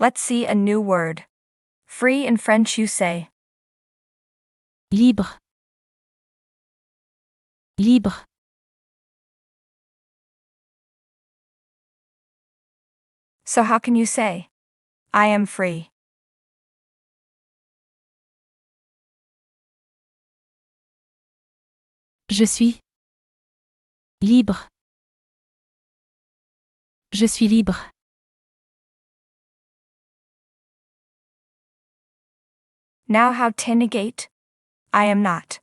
Let's see a new word. Free in French you say. Libre. Libre. So how can you say, I am free? Je suis libre. Je suis libre. Now how to negate, I am not.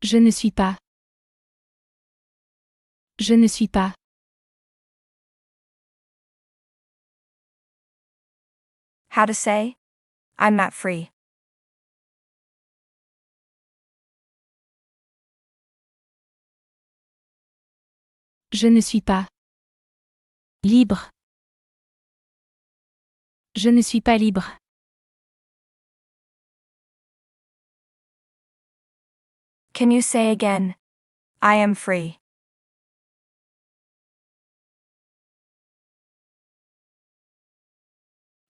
Je ne suis pas. Je ne suis pas. How to say, I'm not free. Je ne suis pas libre. Je ne suis pas libre. Can you say again, I am free?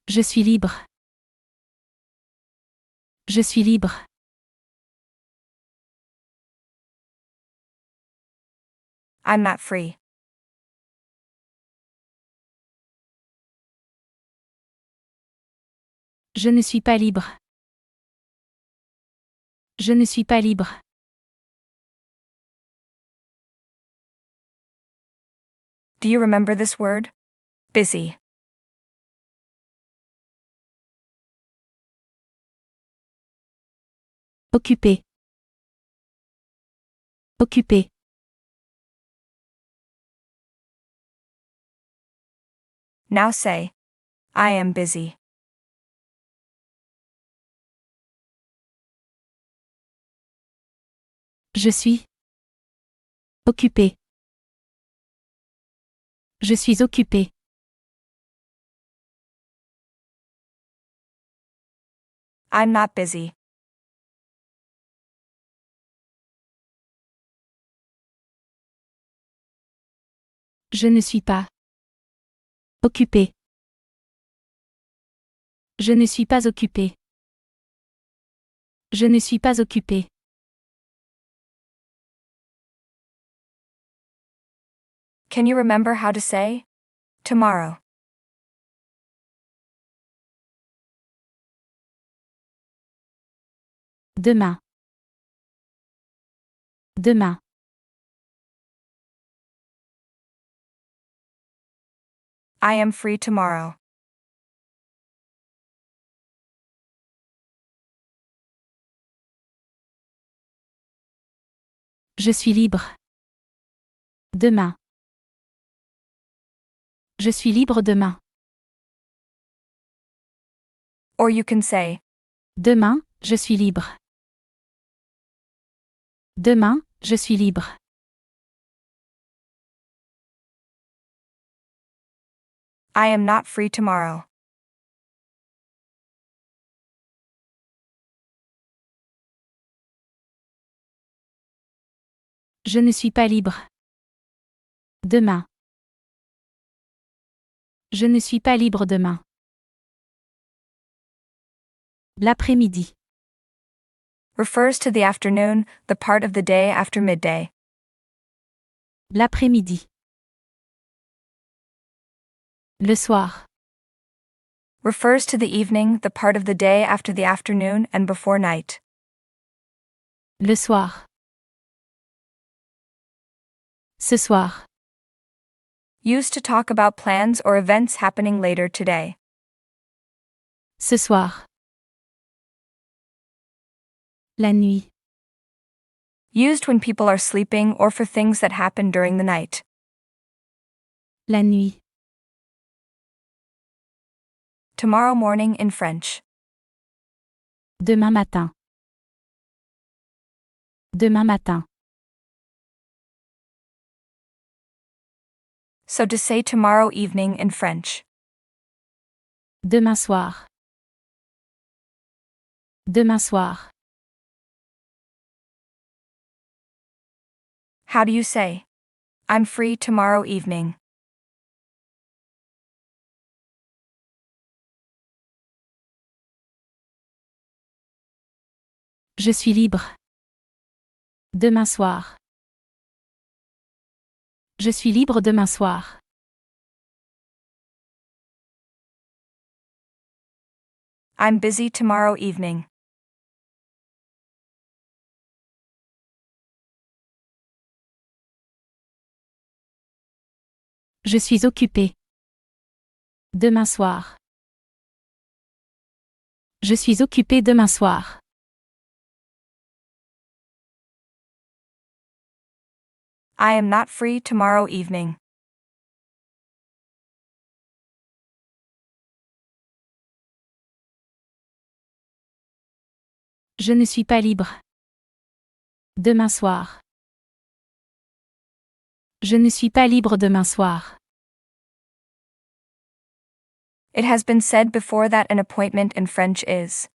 Je suis libre. Je suis libre. I'm not free. Je ne suis pas libre. Je ne suis pas libre. Do you remember this word? Busy. Occupé. Occupé. Now say, I am busy. Je suis occupé. Je suis occupé. I'm not busy. Je ne suis pas occupé. Je ne suis pas occupé. Je ne suis pas occupé. Can you remember how to say, tomorrow? Demain. Demain. I am free tomorrow. Je suis libre. Demain. Je suis libre demain. Or you can say, Demain, je suis libre. Demain, je suis libre. I am not free tomorrow. Je ne suis pas libre. Demain. Je ne suis pas libre demain. L'après-midi. Refers to the afternoon, the part of the day after midday. L'après-midi. Le soir. Refers to the evening, the part of the day after the afternoon and before night. Le soir. Ce soir. Used to talk about plans or events happening later today. Ce soir. La nuit. Used when people are sleeping or for things that happen during the night. La nuit. Tomorrow morning in French. Demain matin. Demain matin. So to say tomorrow evening in French. Demain soir. Demain soir. How do you say, I'm free tomorrow evening. Je suis libre. Demain soir. Je suis libre demain soir. I'm busy tomorrow evening. Je suis occupé. Demain soir. Je suis occupé demain soir. I am not free tomorrow evening. Je ne suis pas libre. Demain soir. Je ne suis pas libre demain soir. It has been said before that an appointment in French is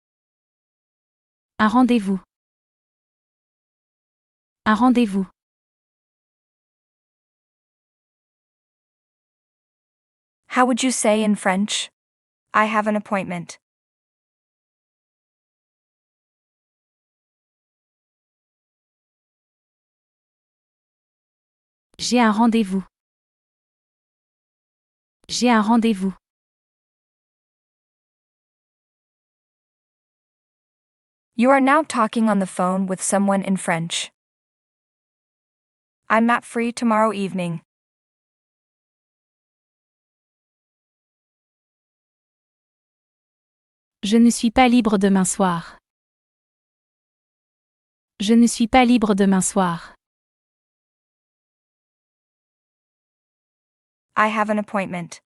Un rendez-vous. Un rendez-vous. How would you say in French? I have an appointment. J'ai un rendez-vous. J'ai un rendez-vous. You are now talking on the phone with someone in French. I'm not free tomorrow evening. Je ne suis pas libre demain soir. Je ne suis pas libre demain soir. I have an appointment.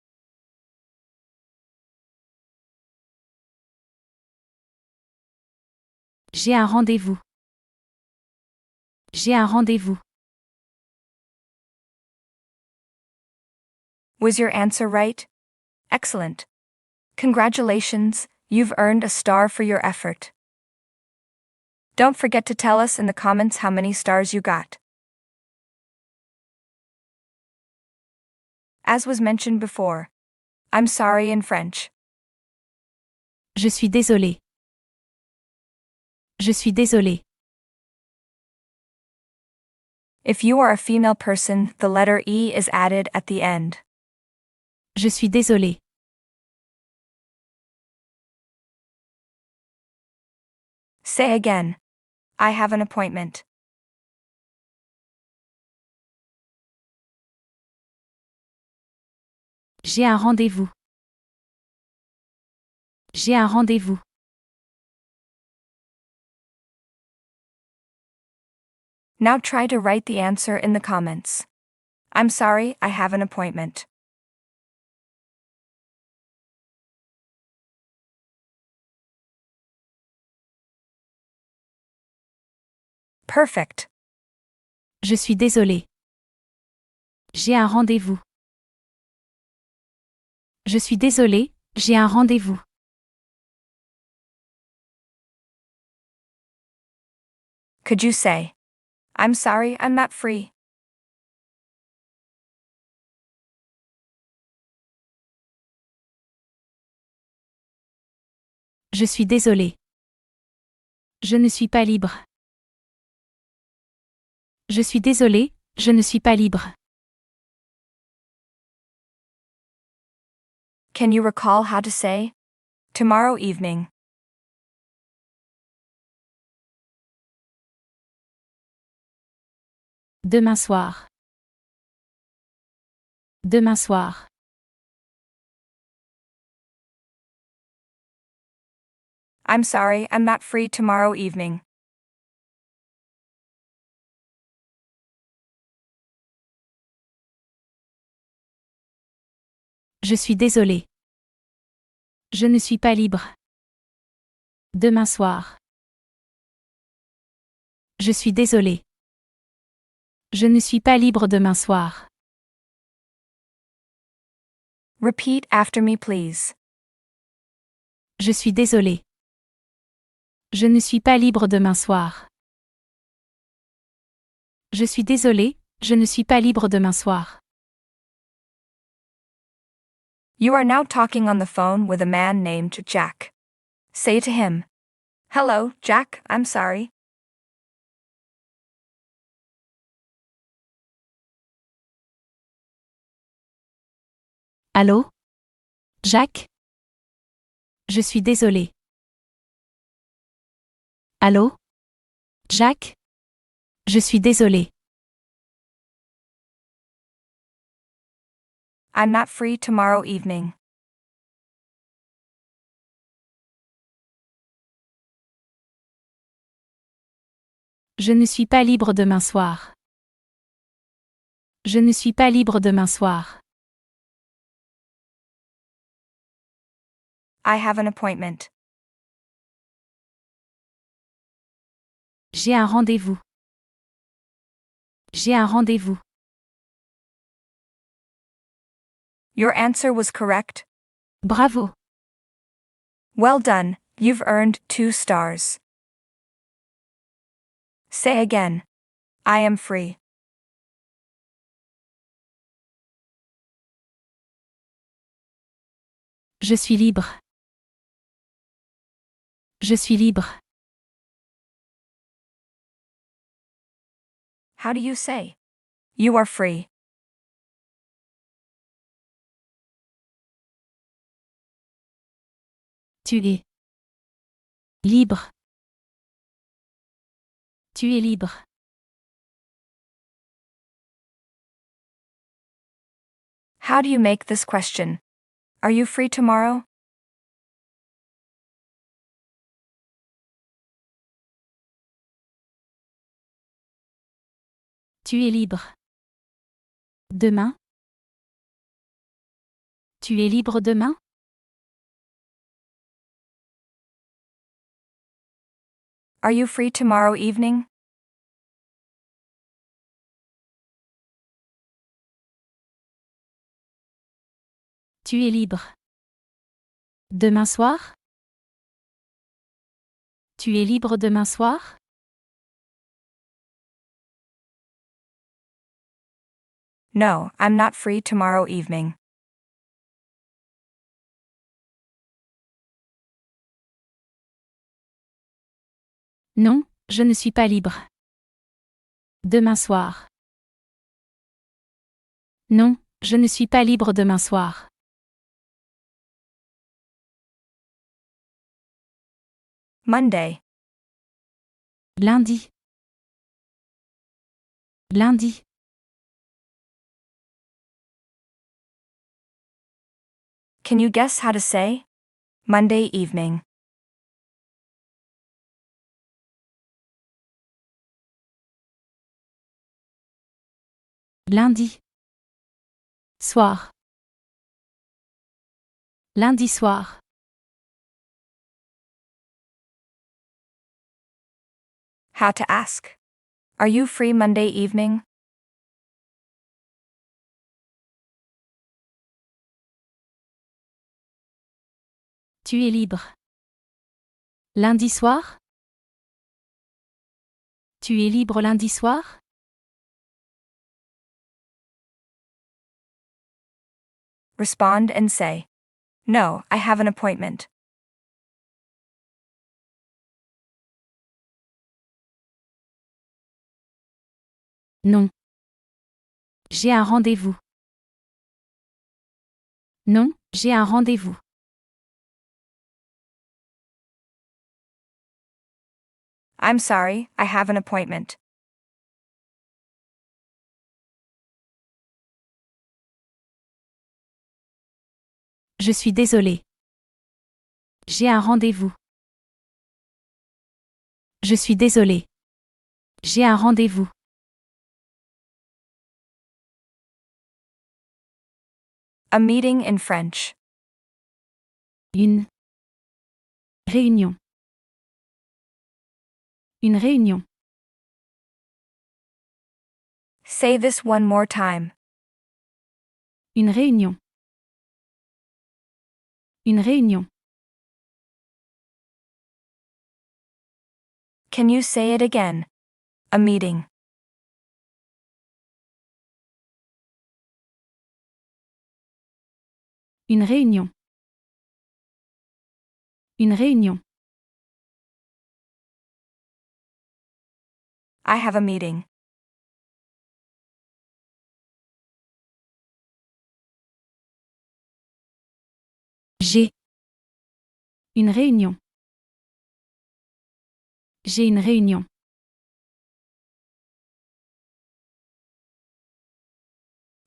J'ai un rendez-vous. J'ai un rendez-vous. Was your answer right? Excellent. Congratulations, you've earned a star for your effort. Don't forget to tell us in the comments how many stars you got. As was mentioned before, I'm sorry in French. Je suis désolé. Je suis désolé. If you are a female person, the letter E is added at the end. Je suis désolé. Say again. I have an appointment. J'ai un rendez-vous. J'ai un rendez-vous. Now try to write the answer in the comments. I'm sorry, I have an appointment. Perfect. Je suis désolé. J'ai un rendez-vous. Je suis désolé, j'ai un rendez-vous. Could you say, I'm sorry, I'm not free. Je suis désolé. Je ne suis pas libre. Je suis désolé, je ne suis pas libre. Can you recall how to say, tomorrow evening? Demain soir. Demain soir. I'm sorry, I'm not free tomorrow evening. Je suis désolé. Je ne suis pas libre. Demain soir. Je suis désolé. Je ne suis pas libre demain soir. Repeat after me, please. Je suis désolé. Je ne suis pas libre demain soir. Je suis désolé, Je ne suis pas libre demain soir. You are now talking on the phone with a man named Jack. Say to him, "Hello, Jack, I'm sorry." Allô? Jacques? Je suis désolé. Allô? Jacques? Je suis désolé. I'm not free tomorrow evening. Je ne suis pas libre demain soir. Je ne suis pas libre demain soir. I have an appointment. J'ai un rendez-vous. J'ai un rendez-vous. Your answer was correct. Bravo. Well done, you've earned 2 stars. Say again. I am free. Je suis libre. Je suis libre. How do you say? You are free. Tu es libre. Tu es libre. How do you make this question? Are you free tomorrow? Tu es libre. Demain? Tu es libre demain? Are you free tomorrow evening? Tu es libre. Demain soir? Tu es libre demain soir? No, I'm not free tomorrow evening. Non, je ne suis pas libre. Demain soir. Non, je ne suis pas libre demain soir. Monday. Lundi. Lundi. Can you guess how to say? Monday evening. Lundi. Soir. Lundi soir. How to ask. Are you free Monday evening? Tu es libre. Lundi soir? Tu es libre lundi soir? Respond and say, "No, I have an appointment." Non. J'ai un rendez-vous. Non, j'ai un rendez-vous. I'm sorry, I have an appointment. Je suis désolé. J'ai un rendez-vous. Je suis désolé. J'ai un rendez-vous. A meeting in French. Une réunion. Une réunion. Say this one more time. Une réunion. Une réunion. Can you say it again? A meeting. Une réunion. Une réunion. I have a meeting. J'ai. Une réunion. J'ai une réunion.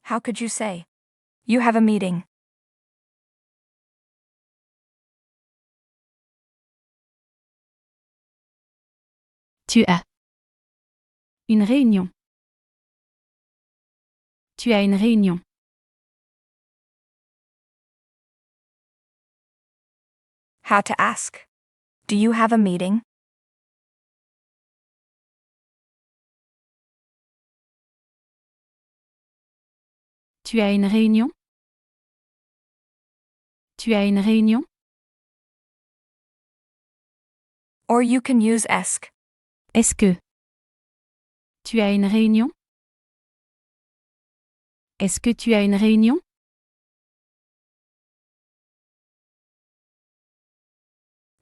How could you say? You have a meeting. Tu as. Une réunion. Tu as une réunion. How to ask. Do you have a meeting? Tu as une réunion? Tu as une réunion? Or you can use ask. Est-ce que? Tu as une réunion? Est-ce que tu as une réunion?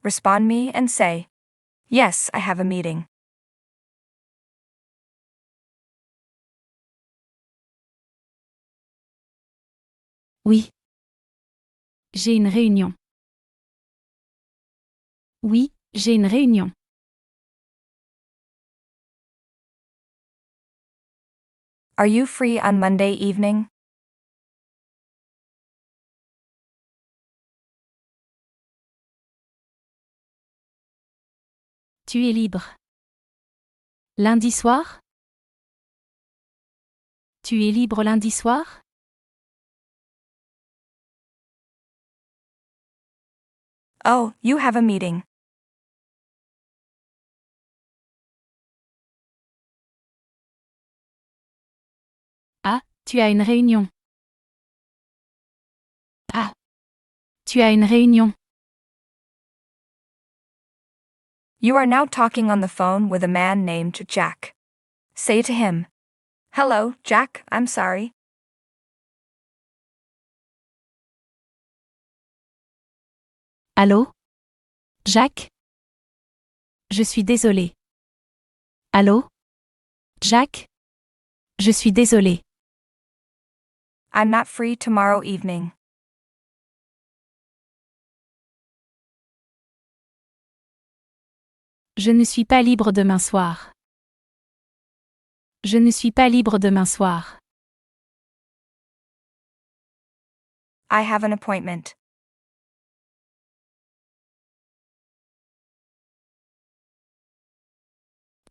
Respond me and say, yes, I have a meeting. Oui. J'ai une réunion. Oui, j'ai une réunion. Are you free on Monday evening? Tu es libre. Lundi soir? Tu es libre lundi soir? Oh, you have a meeting. Ah, tu as une réunion. Ah, tu as une réunion. You are now talking on the phone with a man named Jack. Say to him, hello, Jack, I'm sorry. Allô? Jacques? Je suis désolé. Allô? Jacques? Je suis désolé. I'm not free tomorrow evening. Je ne suis pas libre demain soir. Je ne suis pas libre demain soir. I have an appointment.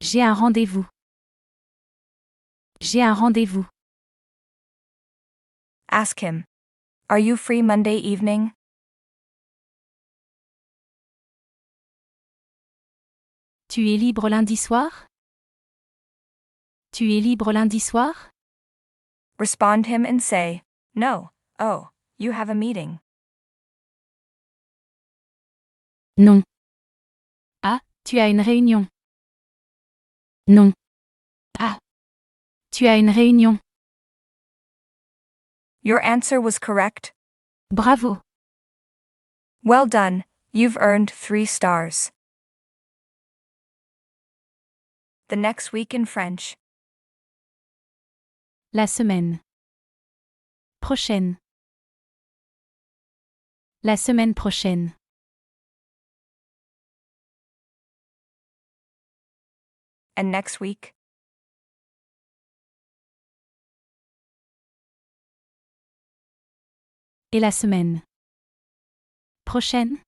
J'ai un rendez-vous. J'ai un rendez-vous. Ask him, are you free Monday evening? Tu es libre lundi soir? Tu es libre lundi soir? Respond him and say, no, oh, you have a meeting. Non. Ah, tu as une réunion. Non. Ah, tu as une réunion. Your answer was correct. Bravo. Well done, you've earned 3 stars. The next week in French. La semaine prochaine. La semaine prochaine. And next week. Et la semaine prochaine?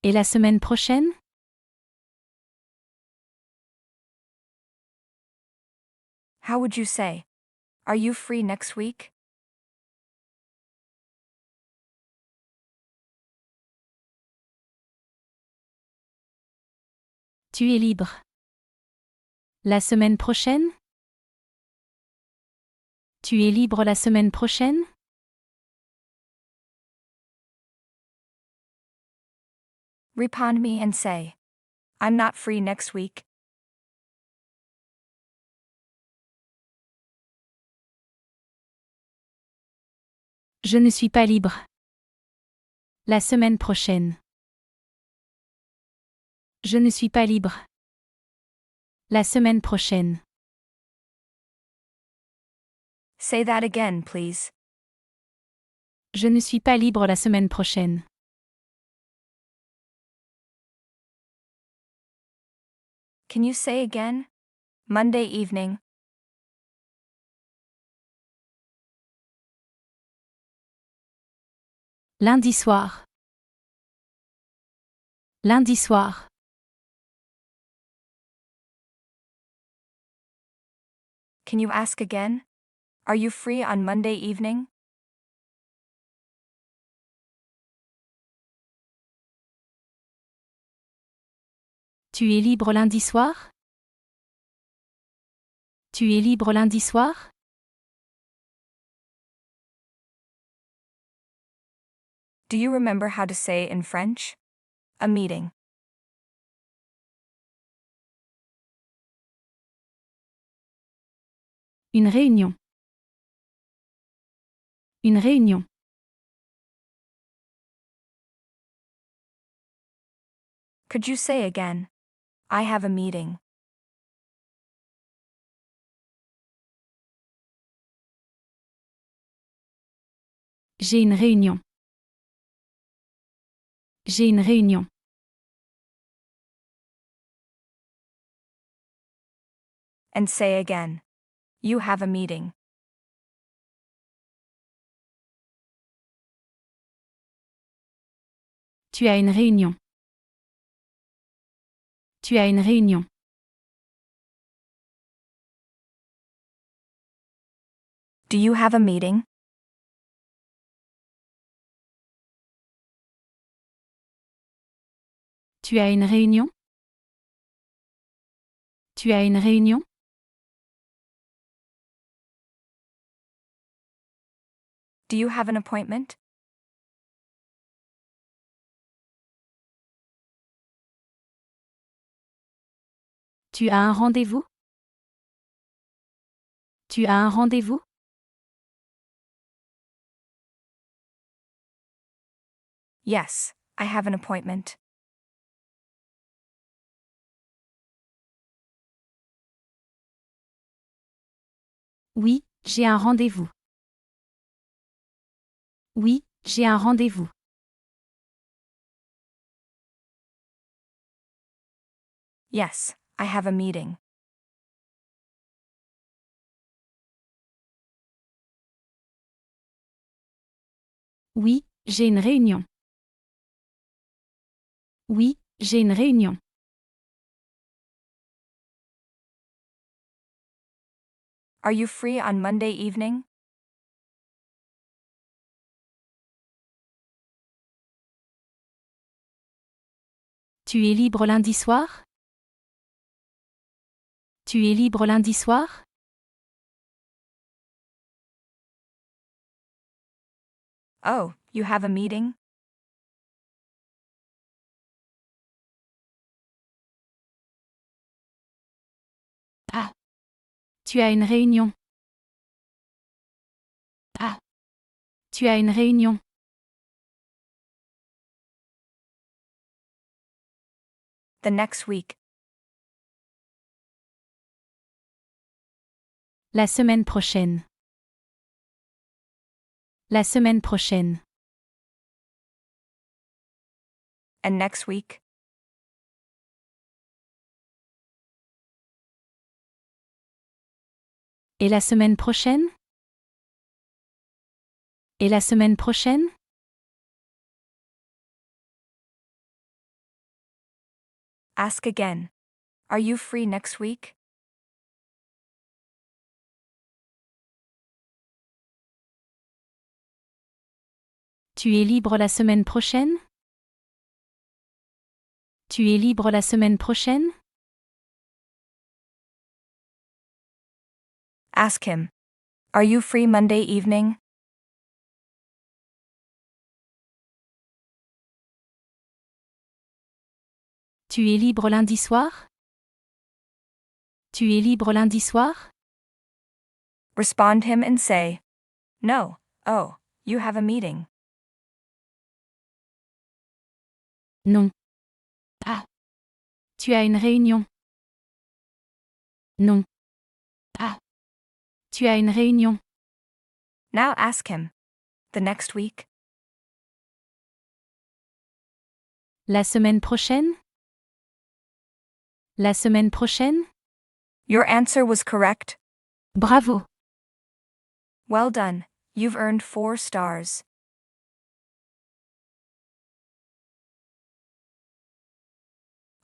Et la semaine prochaine? How would you say? Are you free next week? Tu es libre. La semaine prochaine? Tu es libre la semaine prochaine? Respond me and say, I'm not free next week. Je ne suis pas libre. La semaine prochaine. Je ne suis pas libre. La semaine prochaine. Say that again, please. Je ne suis pas libre la semaine prochaine. Can you say again? Monday evening. Lundi soir. Lundi soir. Can you ask again? Are you free on Monday evening? Tu es libre lundi soir? Tu es libre lundi soir? Do you remember how to say in French? A meeting. Une réunion. Une réunion. Could you say again? I have a meeting. J'ai une réunion. J'ai une réunion. And say again. You have a meeting. Tu as une réunion. Tu as une réunion. Do you have a meeting? Tu as une réunion? Tu as une réunion? Do you have an appointment? Tu as un rendez-vous? Tu as un rendez-vous? Yes, I have an appointment. Oui, j'ai un rendez-vous. Oui, j'ai un rendez-vous. Yes, I have a meeting. Oui, j'ai une réunion. Oui, j'ai une réunion. Are you free on Monday evening? Tu es libre lundi soir? Tu es libre lundi soir? Oh, you have a meeting? Ah. Tu as une réunion. Ah. Tu as une réunion. The next week. La semaine prochaine. La semaine prochaine. And next week? Et la semaine prochaine? Et la semaine prochaine? Ask again. Are you free next week? Tu es libre la semaine prochaine? Tu es libre la semaine prochaine? Ask him. Are you free Monday evening? Tu es libre lundi soir? Tu es libre lundi soir? Respond him and say, No, oh, you have a meeting. Non. Ah. Tu as une réunion. Non. Ah. Tu as une réunion. Now ask him. The next week? La semaine prochaine? La semaine prochaine? Your answer was correct. Bravo. Well done. You've earned 4 stars.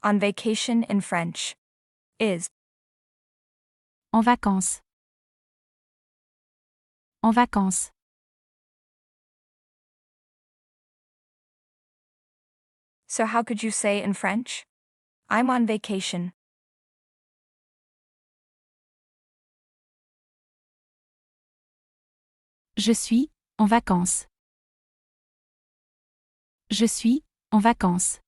On vacation in French is En vacances. En vacances. so how could you say in French? I'm on vacation. Je suis en vacances. Je suis en vacances.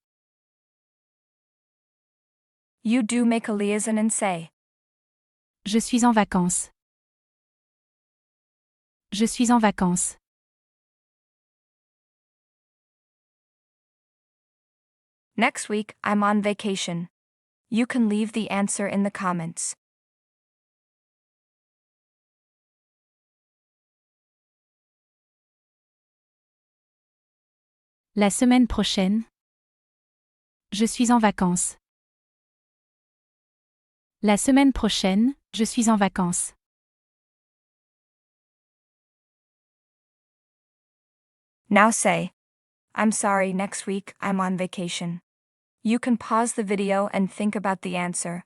You do make a liaison and say, Je suis en vacances. Je suis en vacances. next week I'm on vacation. You can leave the answer in the comments. La semaine prochaine. Je suis en vacances. La semaine prochaine, je suis en vacances. Now say, I'm sorry, next week I'm on vacation. You can pause the video and think about the answer.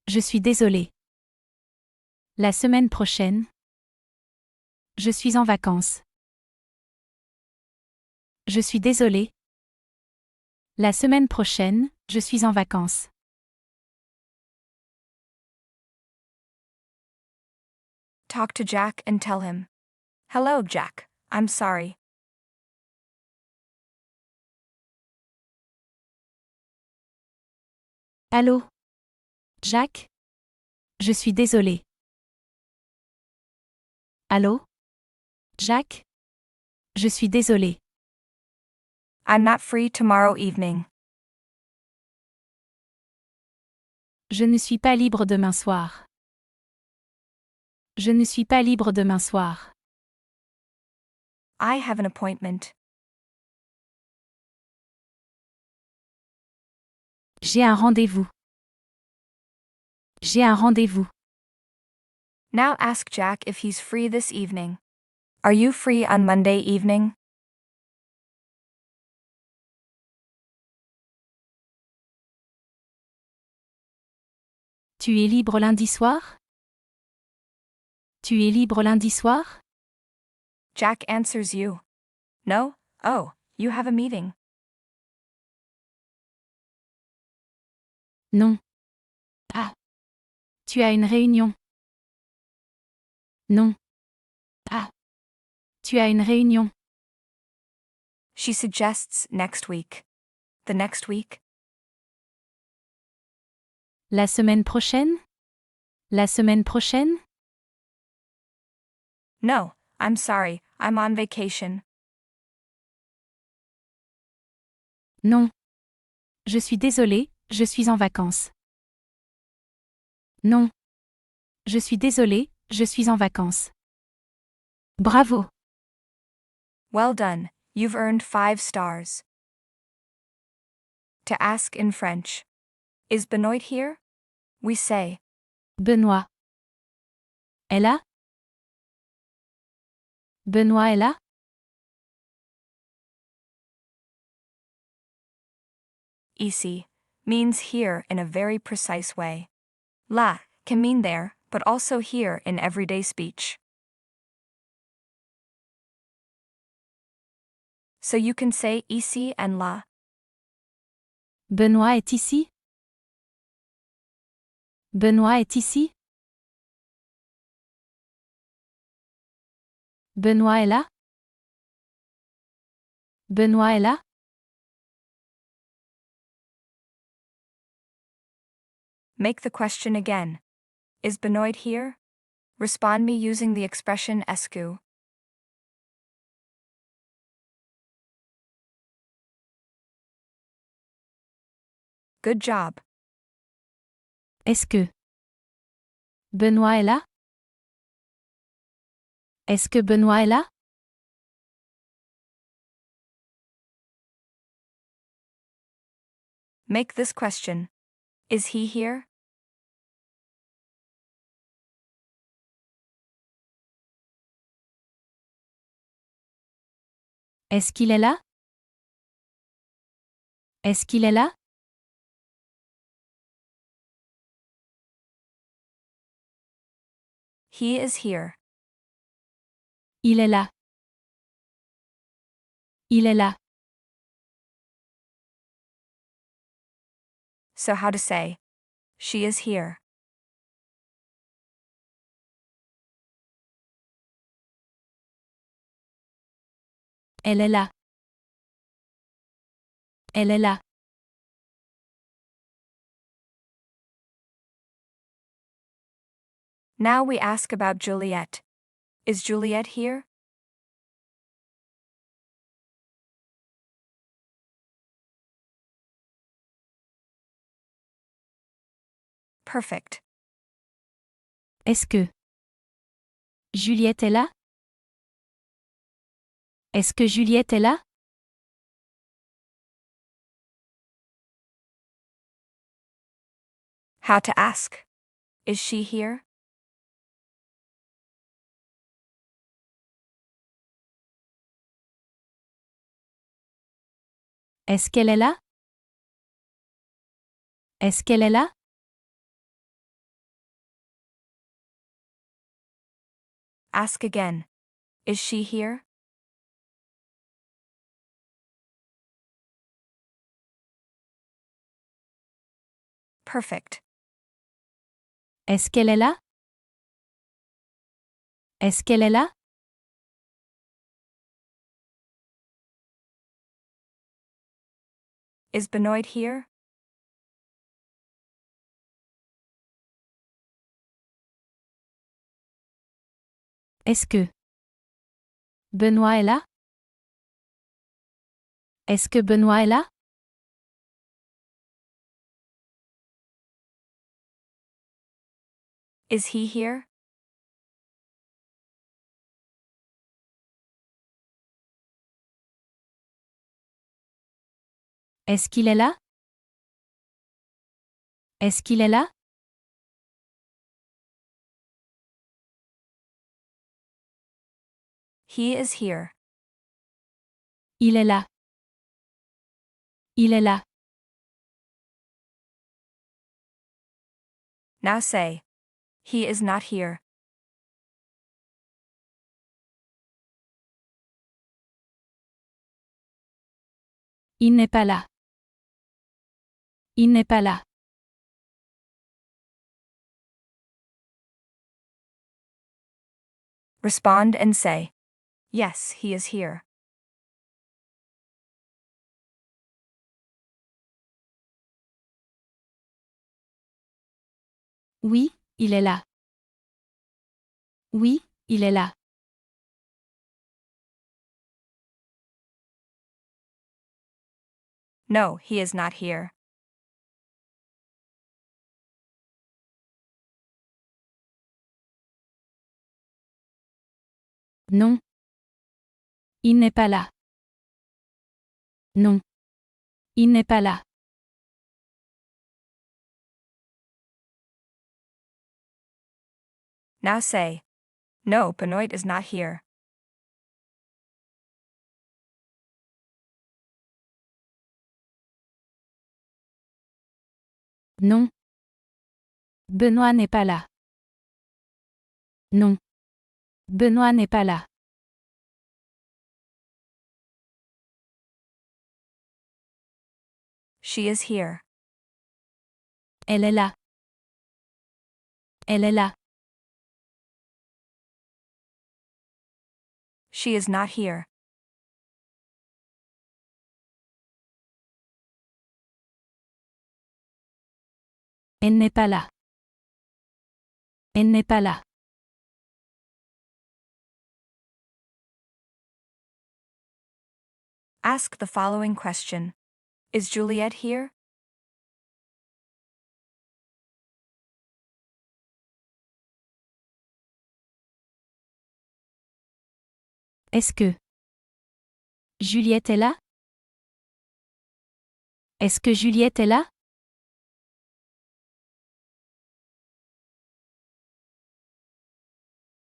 Je suis désolé. La semaine prochaine. Je suis en vacances. Je suis désolé. La semaine prochaine, je suis en vacances. Talk to Jack and tell him, hello, Jack, I'm sorry. Allô? Jack? Je suis désolé. Allô? Jack? Je suis désolé. I'm not free tomorrow evening. Je ne suis pas libre demain soir. Je ne suis pas libre demain soir. I have an appointment. J'ai un rendez-vous. J'ai un rendez-vous. Now ask Jack if he's free this evening. Are you free on Monday evening? Tu es libre lundi soir? Tu es libre lundi soir? Jack answers you. No? Oh, you have a meeting. Non. Ah. Tu as une réunion. Non. Ah. Tu as une réunion. She suggests next week. The next week? La semaine prochaine? La semaine prochaine? No, I'm sorry, I'm on vacation. Non. Je suis désolé, je suis en vacances. Non. Je suis désolé, je suis en vacances. Bravo. Well done, you've earned 5 stars. To ask in French. Is Benoit here? We say, Benoît. Est là? Benoît est là? ici means here in a very precise way. Là can mean there, but also here in everyday speech. So you can say ici and là. Benoît est ici? Benoît est ici? Benoît est là? Benoît est là? Make the question again. Is Benoit here? Respond me using the expression est-ce que. Good job. Est-ce que Benoît est là? Est-ce que Benoît est là? Make this question. Is he here? Est-ce qu'il est là? Est-ce qu'il est là? He is here. Il est là. Il est là. So how to say, she is here. Elle est là. Elle est là. Now we ask about Juliet. Is Juliet here? Perfect. Est-ce que Juliette est là? Est-ce que Juliette est là? How to ask. Is she here? Est-ce qu'elle est là? Est-ce qu'elle est là? Ask again. Is she here? Perfect. Est-ce qu'elle est là? Est-ce qu'elle est là? Is Benoit here? Est-ce que Benoît est là? Est-ce que Benoît est là? Is he here? Est-ce qu'il est là? Est-ce qu'il est là? He is here. Il est là. Il est là. Now say, he is not here. Il n'est pas là. Il n'est pas là. Respond and say, yes, he is here. Oui, il est là. Oui, il est là. No, he is not here. Non. Il n'est pas là. Non. Il n'est pas là. Now say, no, Benoit is not here. Non. Benoît n'est pas là. Non. Benoît n'est pas là. She is here. Elle est là. Elle est là. She is not here. Elle n'est pas là. Elle n'est pas là. Ask the following question. Is Juliet here? Est-ce que Juliette est là? Est-ce que Juliette est là?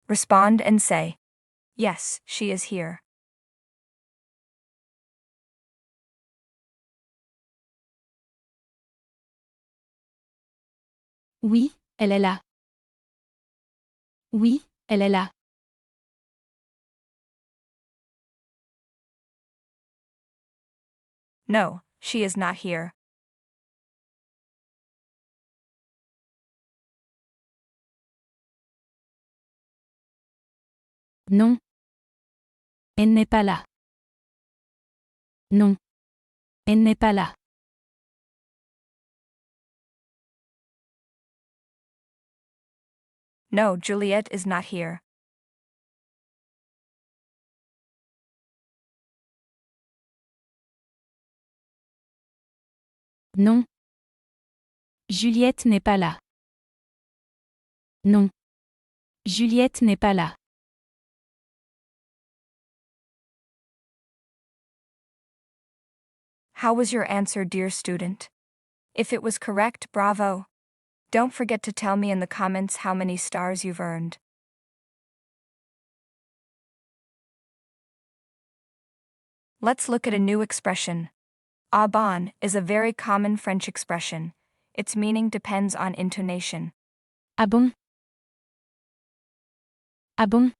Respond and say, yes, she is here. Oui, elle est là. Oui, elle est là. No, she is not here. Non. Elle n'est pas là. Non. Elle n'est pas là. No, Juliet is not here. Non. Juliette n'est pas là. Non. Juliette n'est pas là. How was your answer, dear student? If it was correct, bravo. Don't forget to tell me in the comments how many stars you've earned. Let's look at a new expression. Ah bon is a very common French expression. Its meaning depends on intonation. Ah bon? Ah bon?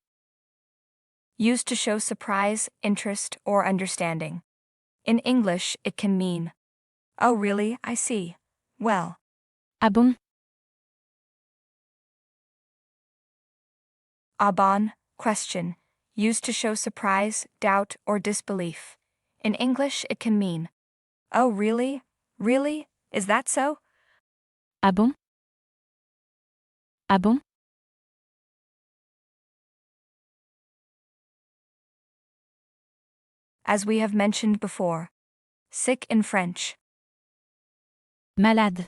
Used to show surprise, interest, or understanding. In English, it can mean, oh really, I see. Well. Ah bon? Ah bon, question, used to show surprise, doubt, or disbelief. In English, it can mean, oh really? Really? Is that so? Ah bon? Ah bon? As we have mentioned before. Sick in French. Malade.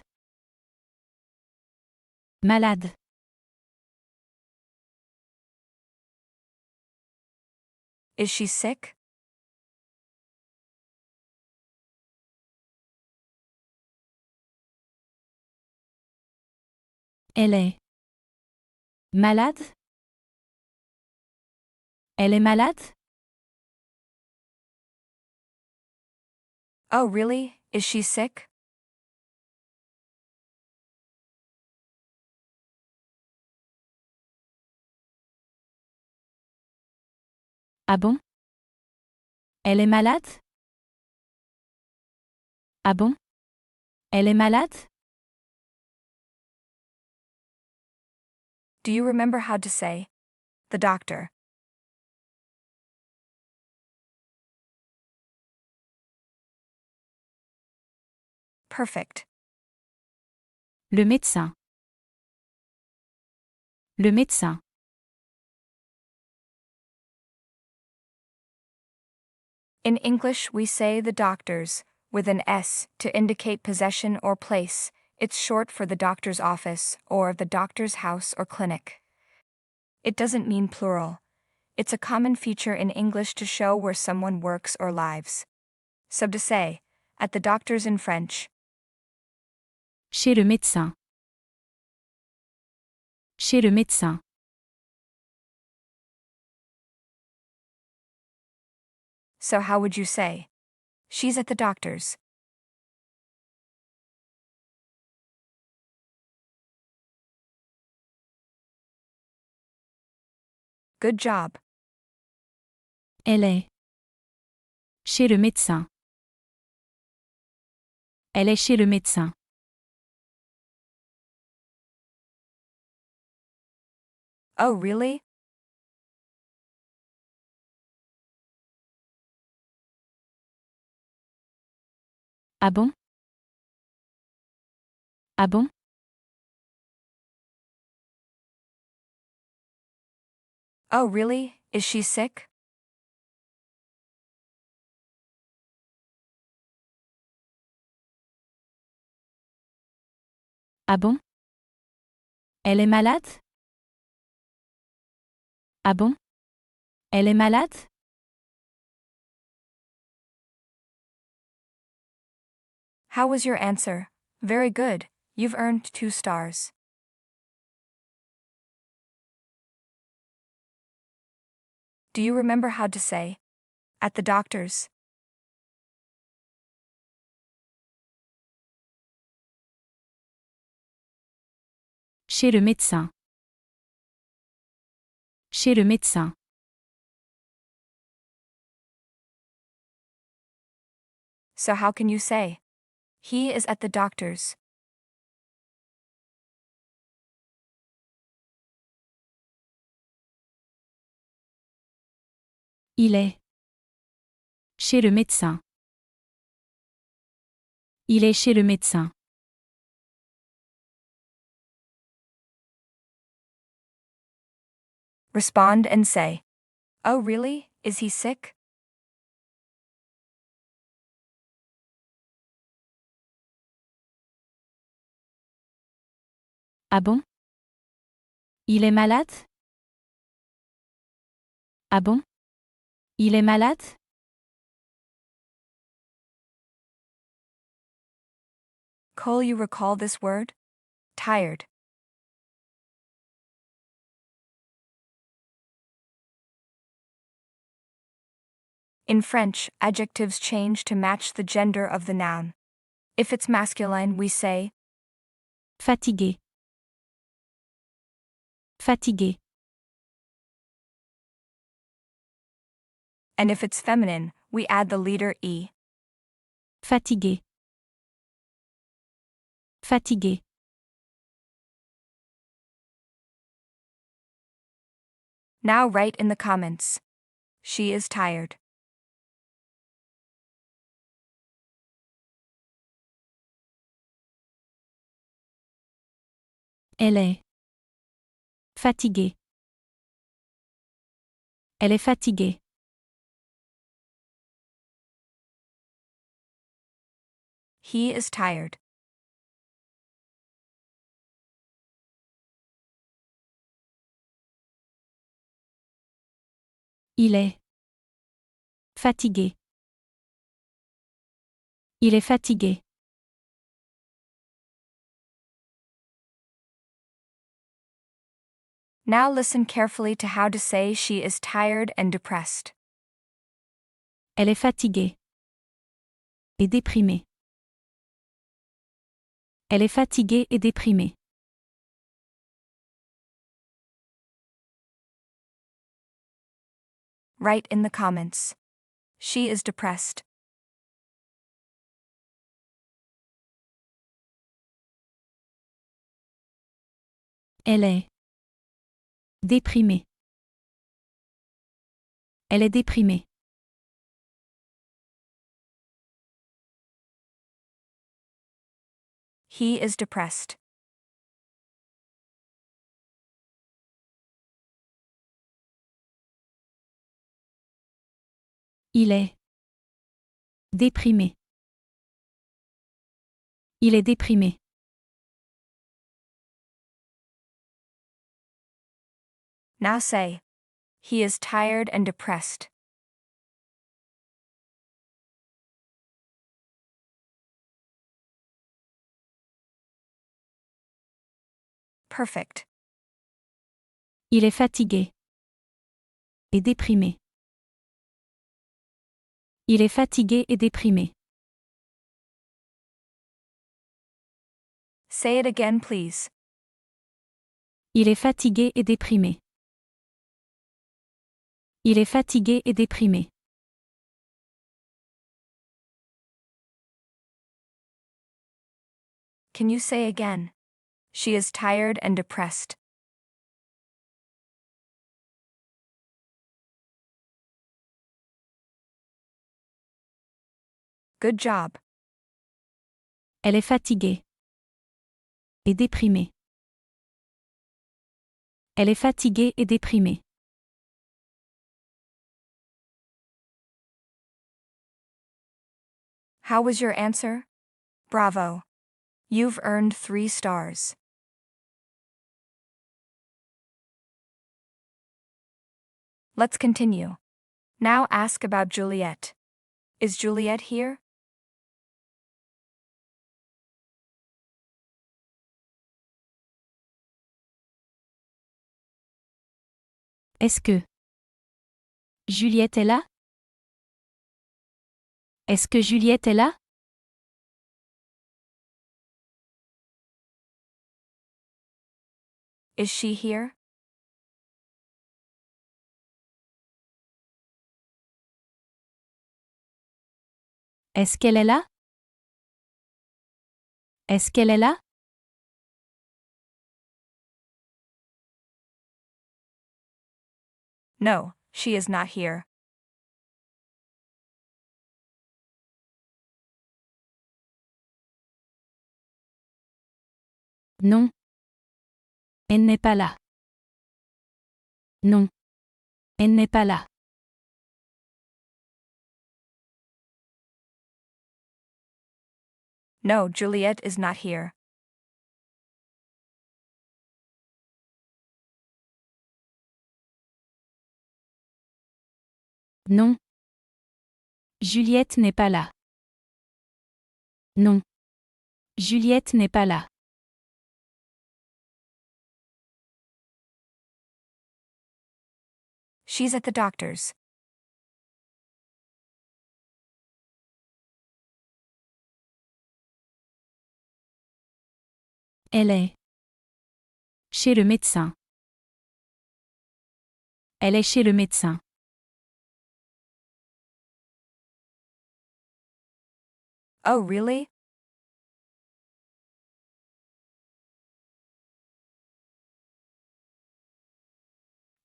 Malade. Is she sick? Elle est malade? Elle est malade? Oh really? Is she sick? Ah bon? Elle est malade? Ah bon? Elle est malade? Do you remember how to say, the doctor? Perfect. Le médecin. Le médecin. In English, we say the doctors, with an S, to indicate possession or place. It's short for the doctor's office, or the doctor's house or clinic. It doesn't mean plural. It's a common feature in English to show where someone works or lives. So to say, at the doctor's in French. Chez le médecin. Chez le médecin. So how would you say? She's at the doctor's. Good job. Elle est chez le médecin. Elle est chez le médecin. Oh really? Ah bon? Ah bon? Oh, really? Is she sick? Ah bon? Elle est malade? Ah bon? Elle est malade? How was your answer? Very good. You've earned 2 stars. Do you remember how to say, at the doctor's? Chez le médecin. Chez le médecin. So how can you say, he is at the doctor's? Il est. Chez le médecin. Il est chez le médecin. Respond and say, oh, really? Is he sick? Ah bon? Il est malade? Ah bon? Il est malade? Cole, you recall this word? Tired. In French, adjectives change to match the gender of the noun. If it's masculine, we say, Fatigué. Fatigué. and if it's feminine, we add the leader E. Fatigué. Fatigué. Now write in the comments. She is tired. Elle est. Fatiguée. Elle est fatiguée. He is tired. Il est. Fatigué. Il est fatigué. Now listen carefully to how to say she is tired and depressed. Elle est fatiguée. Et déprimée. Elle est fatiguée et déprimée. Write in the comments. She is depressed. Elle est. Déprimée. Elle est déprimée. He is depressed. Il est. Déprimé. Il est déprimé. Now say, he is tired and depressed. Perfect. Il est fatigué. Et déprimé. Il est fatigué et déprimé. Say it again, please. Il est fatigué et déprimé. Il est fatigué et déprimé. Can you say again? She is tired and depressed. Good job. Elle est fatiguée. Et déprimée. Elle est fatiguée et déprimée. How was your answer? Bravo. You've earned 3 stars. Let's continue. Now ask about Juliet. Is Juliet here? Est-ce que Juliette est là? Est-ce que Juliette est là? Is she here? Est-ce qu'elle est là? Est-ce qu'elle est là? No, she is not here. Non. Elle n'est pas là. Non. Elle n'est pas là. No, Juliet is not here. Non. Juliette n'est pas là. Non. Juliette n'est pas là. She's at the doctor's. Elle est chez le médecin. Elle est chez le médecin. Oh, really?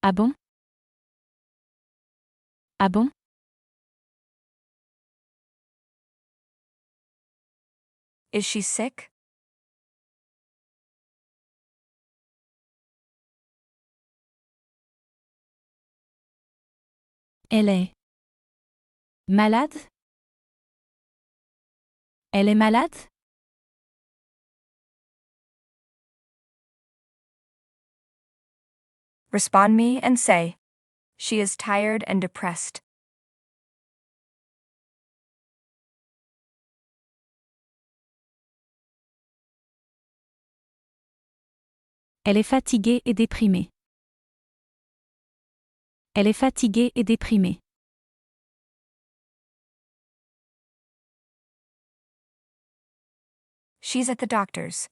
Ah bon? Ah bon? Is she sick? Elle est malade? Elle est malade? Respond me and say, she is tired and depressed. Elle est fatiguée et déprimée. Elle est fatiguée et déprimée. She's at the doctor's.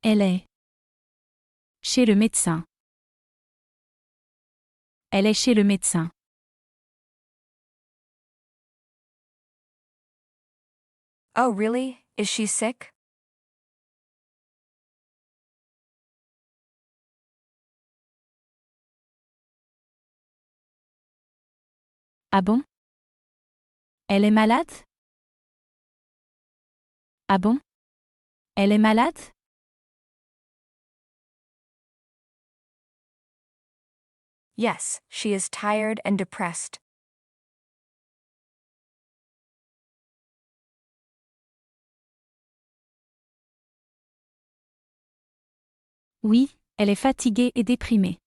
Elle est chez le médecin. Elle est chez le médecin. Oh, really? Is she sick? Ah bon? Elle est malade? Ah bon? Elle est malade? Yes, she is tired and depressed. Oui, elle est fatiguée et déprimée.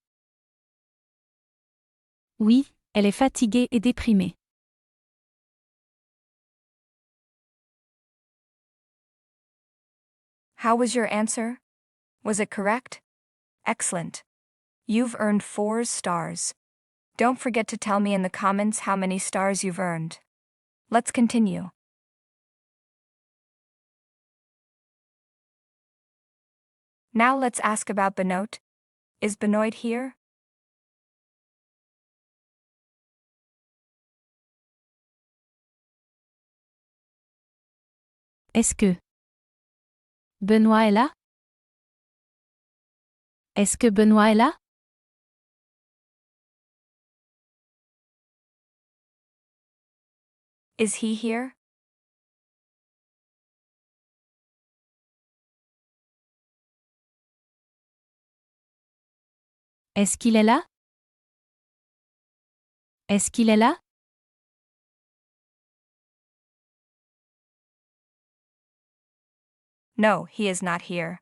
Oui, elle est fatiguée et déprimée. How was your answer? Was it correct? Excellent. You've earned 4 stars. Don't forget to tell me in the comments how many stars you've earned. Let's continue. Now let's ask about Benoit. Is Benoit here? Est-ce que Benoît est là? Est-ce que Benoît est là? Is he here? Est-ce qu'il est là? Est-ce qu'il est là? No, he is not here.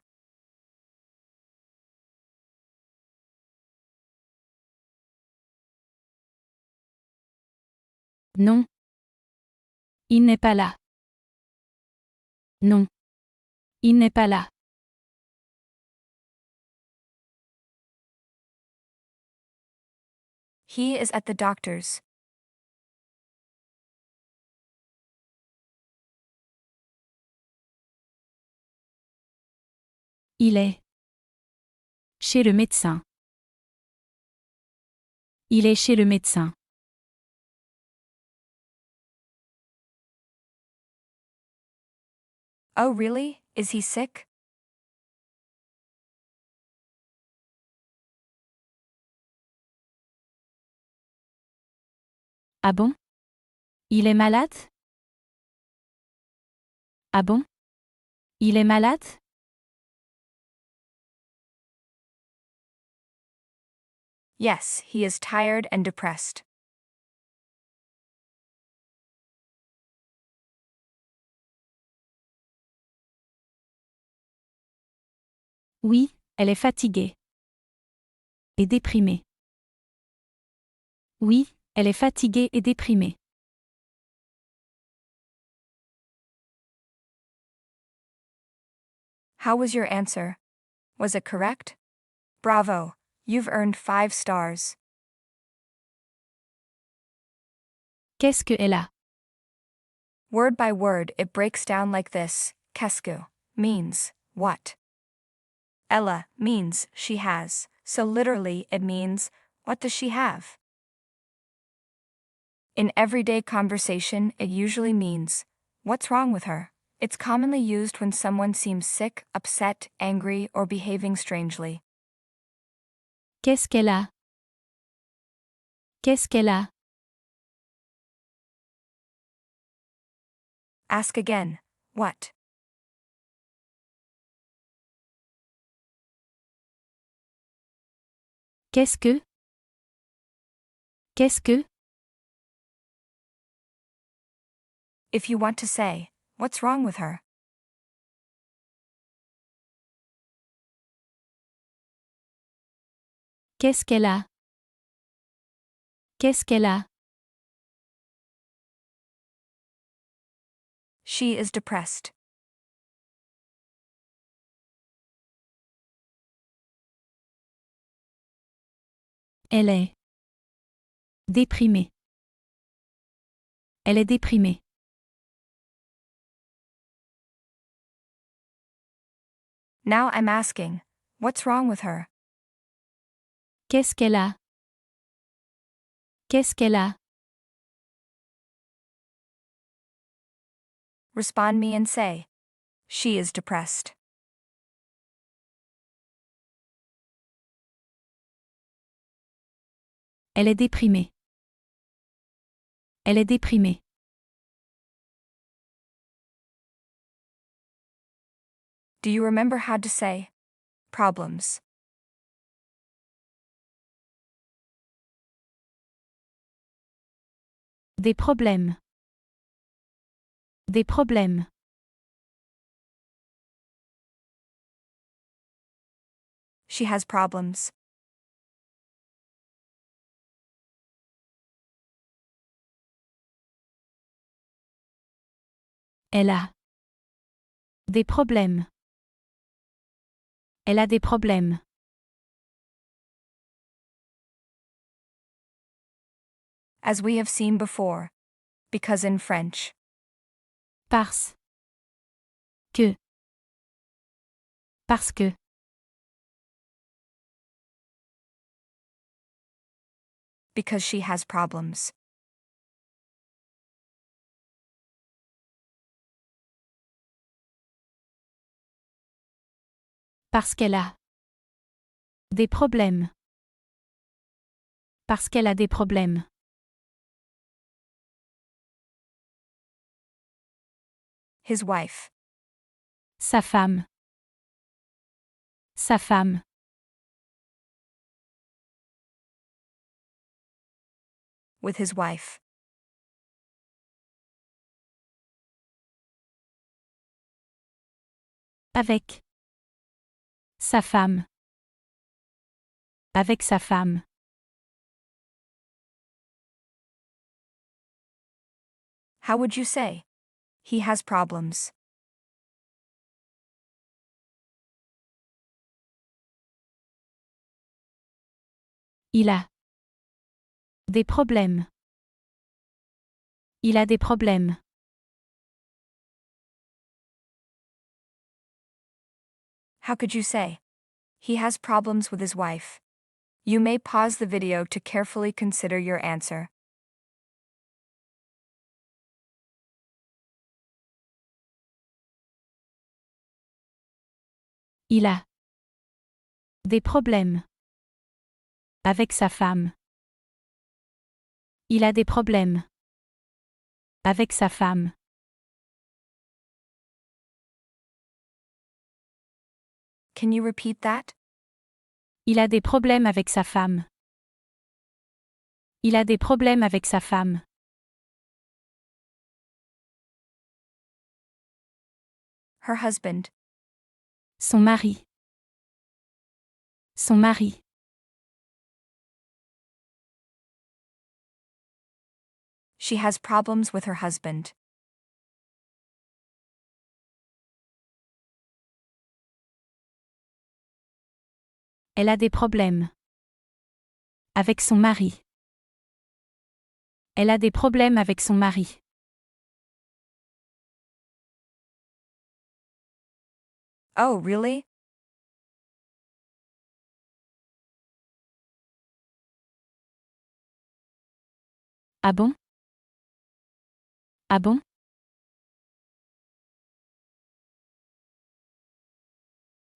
Non. Il n'est pas là. Non. Il n'est pas là. He is at the doctor's. Il est chez le médecin. Il est chez le médecin. Oh, really? Is he sick? Ah bon? Il est malade? Ah bon? Il est malade? Yes, he is tired and depressed. Oui, elle est fatiguée. Et déprimée. Oui, elle est fatiguée et déprimée. How was your answer? Was it correct? Bravo! You've earned 5 stars. Qu'est-ce que elle a? Word by word, it breaks down like this. Qu'est-ce means, what? Ella means, she has, so literally it means, what does she have? In everyday conversation, it usually means, what's wrong with her? It's commonly used when someone seems sick, upset, angry, or behaving strangely. Qu'est-ce qu'elle a? Qu'est-ce qu'elle a? Ask again, what? Qu'est-ce que? Qu'est-ce que? If you want to say, what's wrong with her? Qu'est-ce qu'elle a? Qu'est-ce qu'elle a? She is depressed. Elle est déprimée. Elle est déprimée. Now I'm asking, what's wrong with her? Qu'est-ce qu'elle a? Qu'est-ce qu'elle a? Respond me and say, she is depressed. Elle est déprimée. Elle est déprimée. Do you remember how to say problems? Des problèmes. Des problèmes. She has problems. Elle a des problèmes. Elle a des problèmes. As we have seen before. Because in French. Parce que. Parce que. Because she has problems. Parce qu'elle a des problèmes. Parce qu'elle a des problèmes. His wife. Sa femme. Sa femme. with his wife. Avec. Sa femme. Avec sa femme. How would you say? He has problems. Il a. Des problèmes. Il a des problèmes. How could you say? He has problems with his wife. You may pause the video to carefully consider your answer. Il a. Des problèmes. Avec sa femme. Il a des problèmes. Avec sa femme. Can you repeat that? Il a des problèmes avec sa femme. Il a des problèmes avec sa femme. Her husband. Son mari. Son mari. She has problems with her husband. Elle a des problèmes. Avec son mari. Elle a des problèmes avec son mari. Oh, really? Ah bon? Ah bon?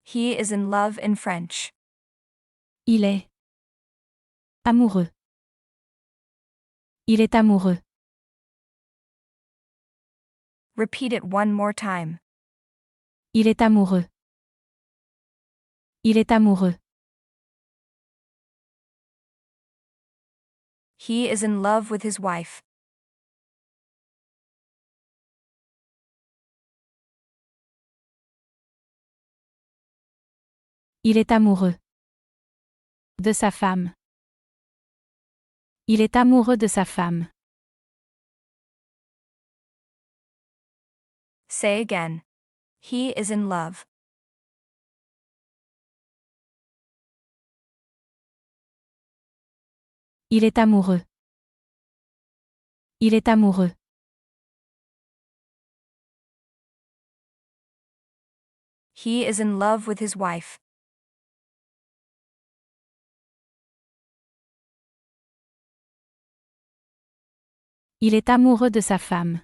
He is in love in French. Il est amoureux. Il est amoureux. Repeat it one more time. Il est amoureux. Il est amoureux. He is in love with his wife. Il est amoureux. De sa femme. Il est amoureux de sa femme. Say again. He is in love. Il est amoureux. Il est amoureux. He is in love with his wife. Il est amoureux de sa femme.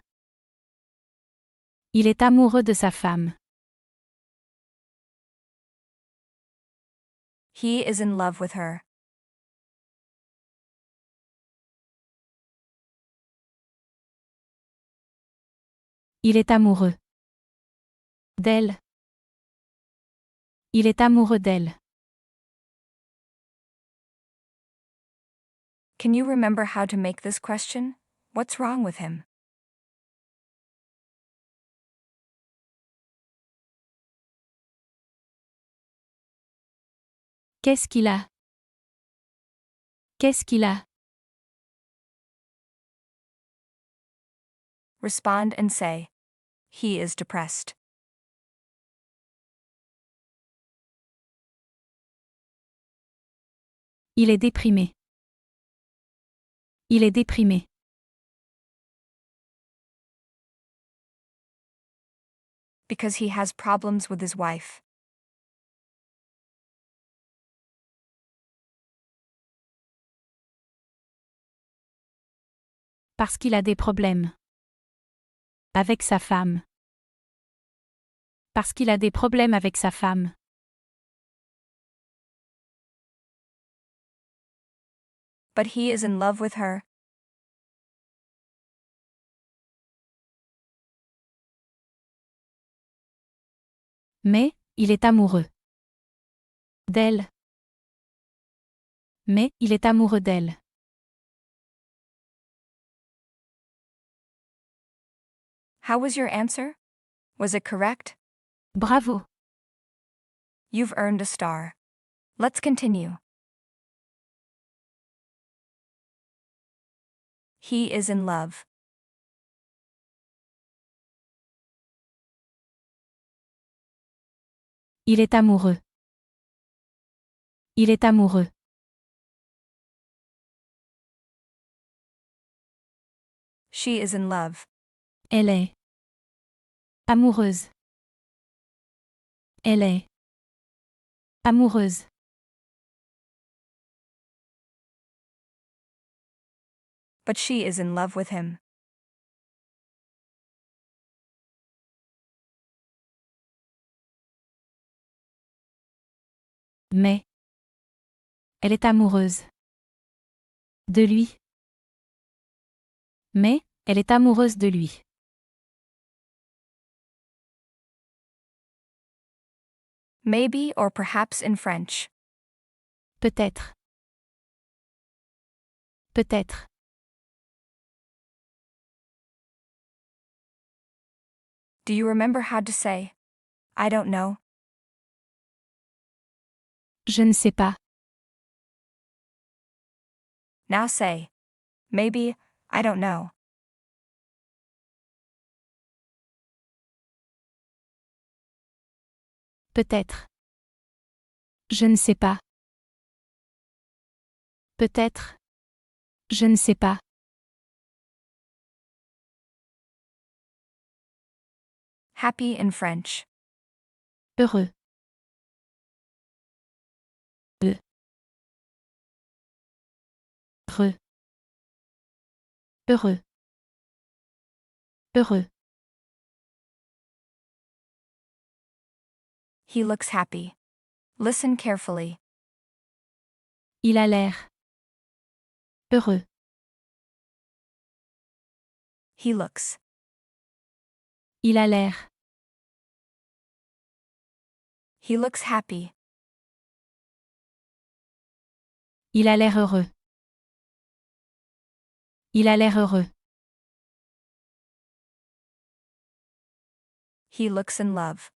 Il est amoureux de sa femme. He is in love with her. Il est amoureux d'elle. Il est amoureux d'elle. Can you remember how to make this question? What's wrong with him? Qu'est-ce qu'il a? Qu'est-ce qu'il a? Respond and say, he is depressed. Il est déprimé. Il est déprimé. Because he has problems with his wife. Parce qu'il a des problèmes. Avec sa femme. Parce qu'il a des problèmes avec sa femme. But he is in love with her. Mais, il est amoureux d'elle. Mais, il est amoureux d'elle. How was your answer? Was it correct? Bravo. You've earned a star. Let's continue. He is in love. Il est amoureux. Il est amoureux. She is in love. Elle est amoureuse. Elle est amoureuse. But she is in love with him. Mais elle est amoureuse de lui. Mais elle est amoureuse de lui. Maybe or perhaps in French. Peut-être. Peut-être. Do you remember how to say, I don't know? Je ne sais pas. Now say, maybe, I don't know. Peut-être. Je ne sais pas. Peut-être. Je ne sais pas. Happy in French. Heureux. Heureux. Heureux. Heureux. He looks happy. Listen carefully. Il a l'air heureux. He looks. Il a l'air. He looks happy. Il a l'air heureux. Il a l'air heureux. He looks in love.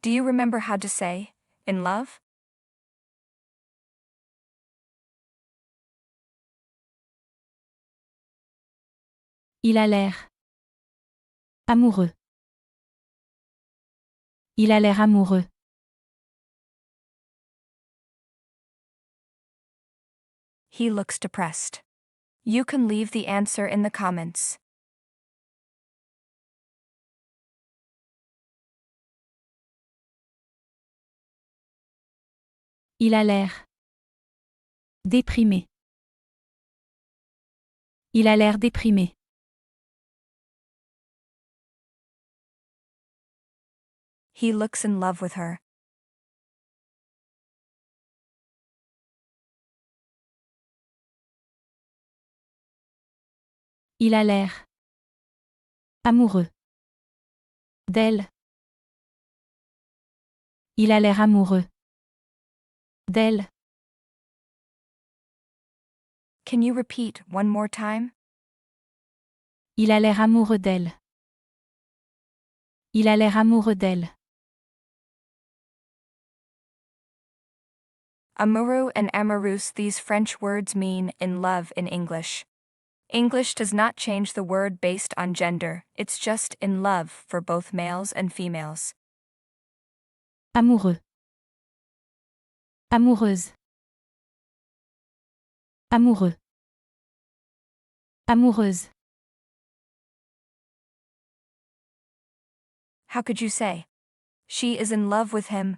Do you remember how to say, in love? Il a l'air amoureux. Il a l'air amoureux. He looks depressed. You can leave the answer in the comments. Il a l'air déprimé. Il a l'air déprimé. He looks in love with her. Il a l'air amoureux d'elle. Il a l'air amoureux d'elle. Can you repeat one more time? Il a l'air amoureux d'elle. Il a l'air amoureux d'elle. Amoureux and amoureuse, these French words mean in love in English. English does not change the word based on gender, it's just in love for both males and females. Amoureux. Amoureuse. Amoureux. Amoureuse. How could you say? She is in love with him.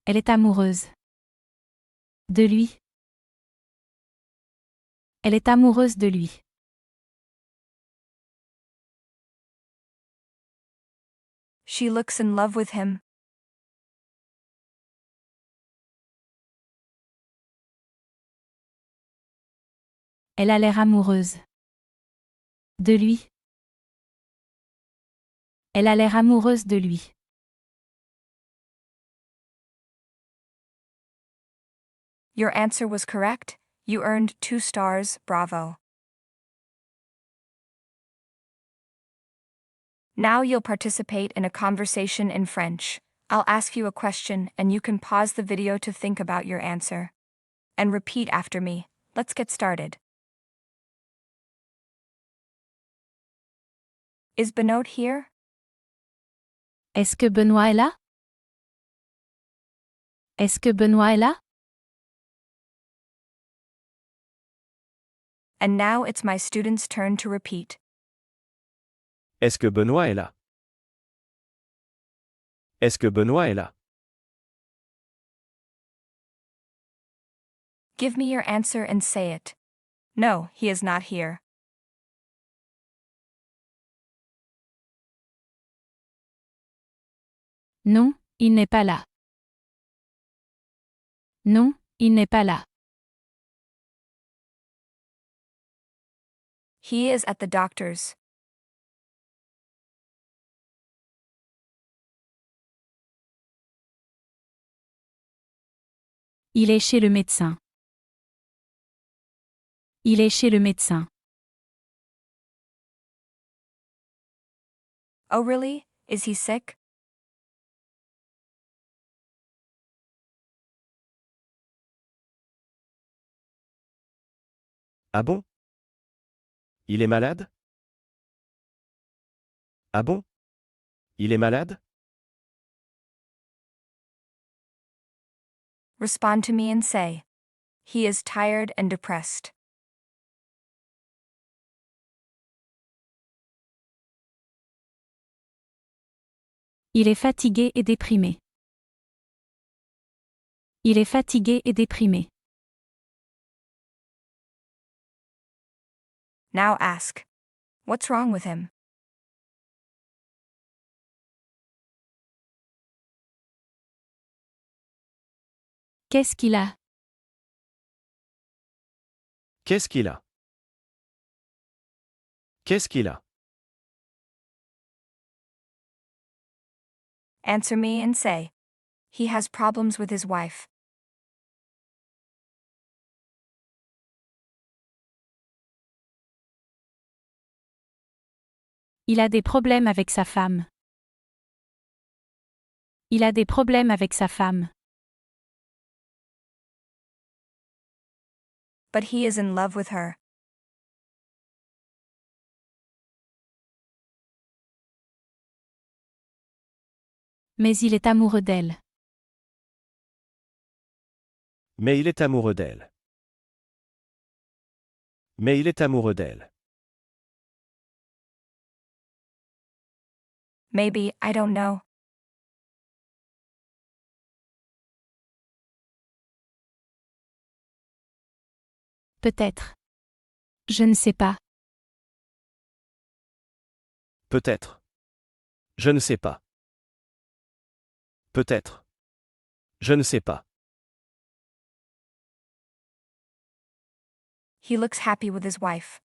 Elle est amoureuse de lui. Elle est amoureuse de lui. She looks in love with him. Elle a l'air amoureuse de lui. Elle a l'air amoureuse de lui. Your answer was correct, You earned 2 stars, bravo. Now you'll participate in a conversation in French. I'll ask you a question and you can pause the video to think about your answer. And repeat after me. Let's get started. Is Benoît here? Est-ce que Benoît est là? Est-ce que Benoît est là? And now it's my student's turn to repeat. Est-ce que Benoît est là? Est-ce que Benoît est là? Give me your answer and say it. No, he is not here. Non, il n'est pas là. Non, il n'est pas là. He is at the doctor's. Il est chez le médecin. Il est chez le médecin. Oh really? Is he sick? Ah bon? Il est malade? Ah bon? Il est malade? Respond to me and say. He is tired and depressed. Il est fatigué et déprimé. Il est fatigué et déprimé. Now ask. What's wrong with him? Qu'est-ce qu'il a? Qu'est-ce qu'il a? Qu'est-ce qu'il a? Answer me and say. He has problems with his wife. Il a des problèmes avec sa femme. Il a des problèmes avec sa femme. But he is in love with her. Mais il est amoureux d'elle. Mais il est amoureux d'elle. Mais il est amoureux d'elle. Maybe, I don't know. Peut-être. Je ne sais pas. Peut-être. Je ne sais pas. Peut-être. Je ne sais pas. He looks happy with his wife.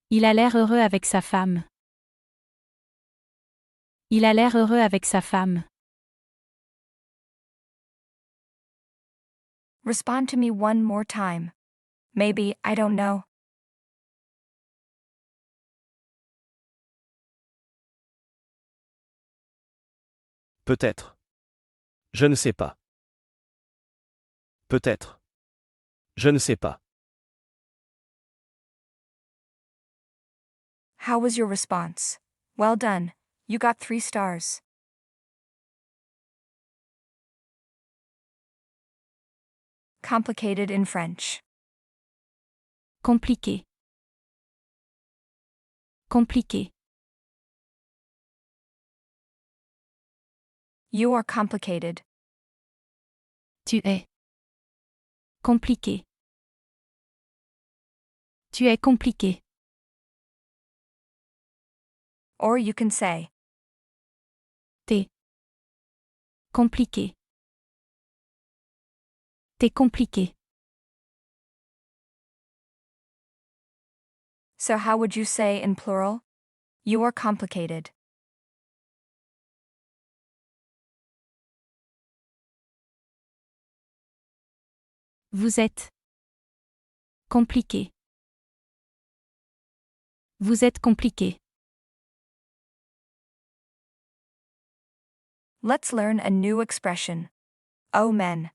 Il a l'air heureux avec sa femme. Il a l'air heureux avec sa femme. Respond to me one more time. Maybe, I don't know. Peut-être. Je ne sais pas. Peut-être. Je ne sais pas. How was your response? Well done. You got 3 stars. Complicated in French. Compliqué. Compliqué. You are complicated. Tu es. Compliqué. Tu es compliqué. Or you can say. T'es. Compliqué. T'es compliqué. So how would you say in plural? You are complicated. Vous êtes compliqué. Vous êtes compliqué. Let's learn a new expression. Oh men.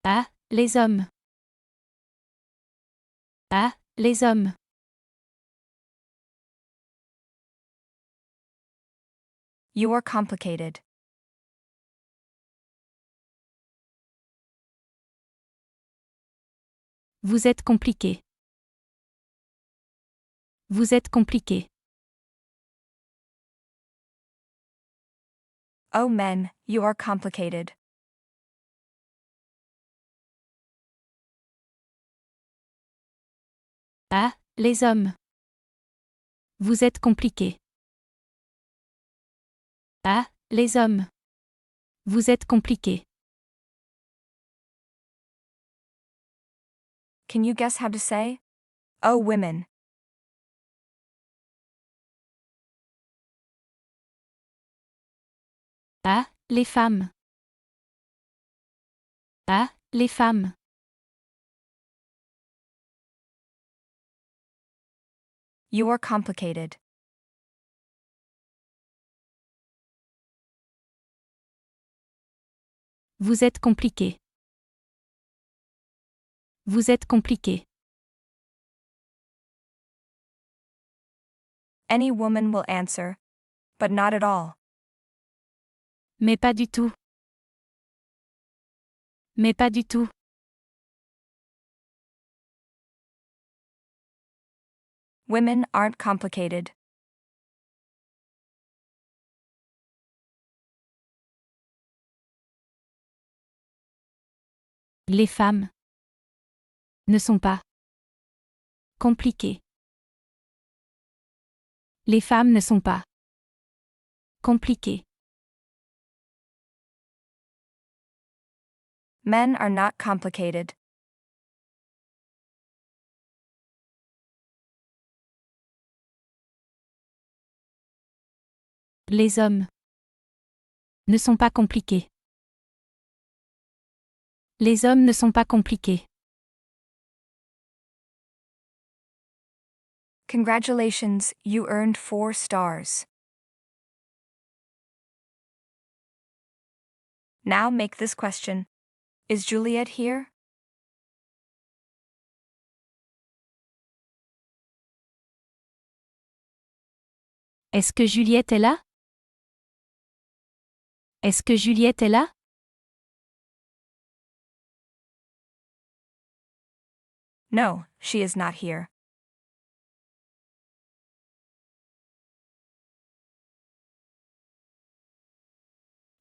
Ah, les hommes. Ah, les hommes. You are complicated. Vous êtes compliqué. Vous êtes compliqué. Oh men, you are complicated. Ah, les hommes. Vous êtes compliqué. Ah, les hommes. Vous êtes compliqué. Can you guess how to say? Oh women. Ah, les femmes. Ah, les femmes. You are complicated. Vous êtes compliqué. Vous êtes compliqué. Any woman will answer. But not at all. Mais pas du tout. Mais pas du tout. Women aren't complicated. Les femmes ne sont pas compliquées. Les femmes ne sont pas compliquées. Men are not complicated. Les hommes ne sont pas compliqués. Les hommes ne sont pas compliqués. Congratulations, you earned 4 stars. Now make this question. Is Juliet here? Est-ce que Juliette est là? Est-ce que Juliette est là? No, she is not here.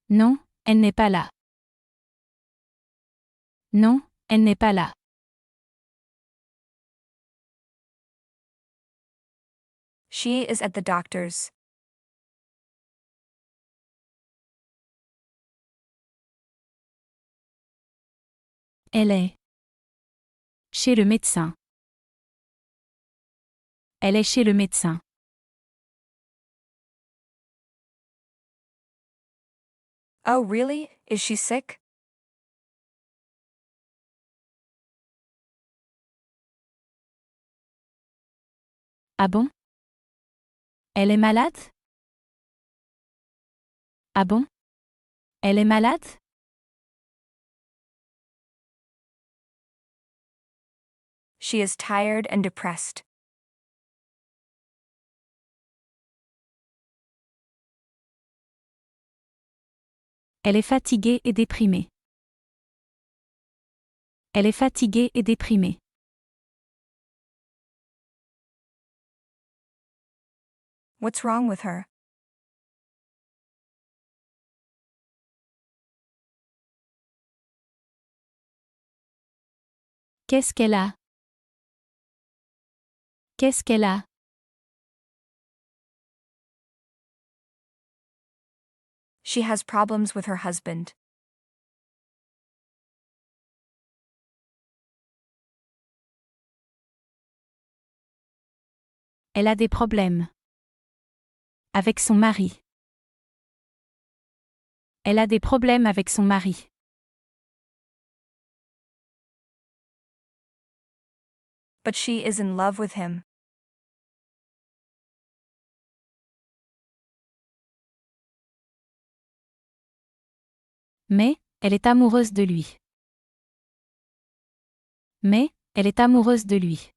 Non, elle n'est pas là. Non, elle n'est pas là. She is at the doctor's. Elle est chez le médecin. Elle est chez le médecin. Oh really? Is she sick? Ah bon? Elle est malade? Ah bon? Elle est malade? She is tired and depressed. Elle est fatiguée et déprimée. Elle est fatiguée et déprimée. What's wrong with her? Qu'est-ce qu'elle a? Qu'est-ce qu'elle a? She has problems with her husband. Elle a des problèmes avec son mari. Elle a des problèmes avec son mari. but she is in love with him. Mais, elle est amoureuse de lui. Mais, elle est amoureuse de lui.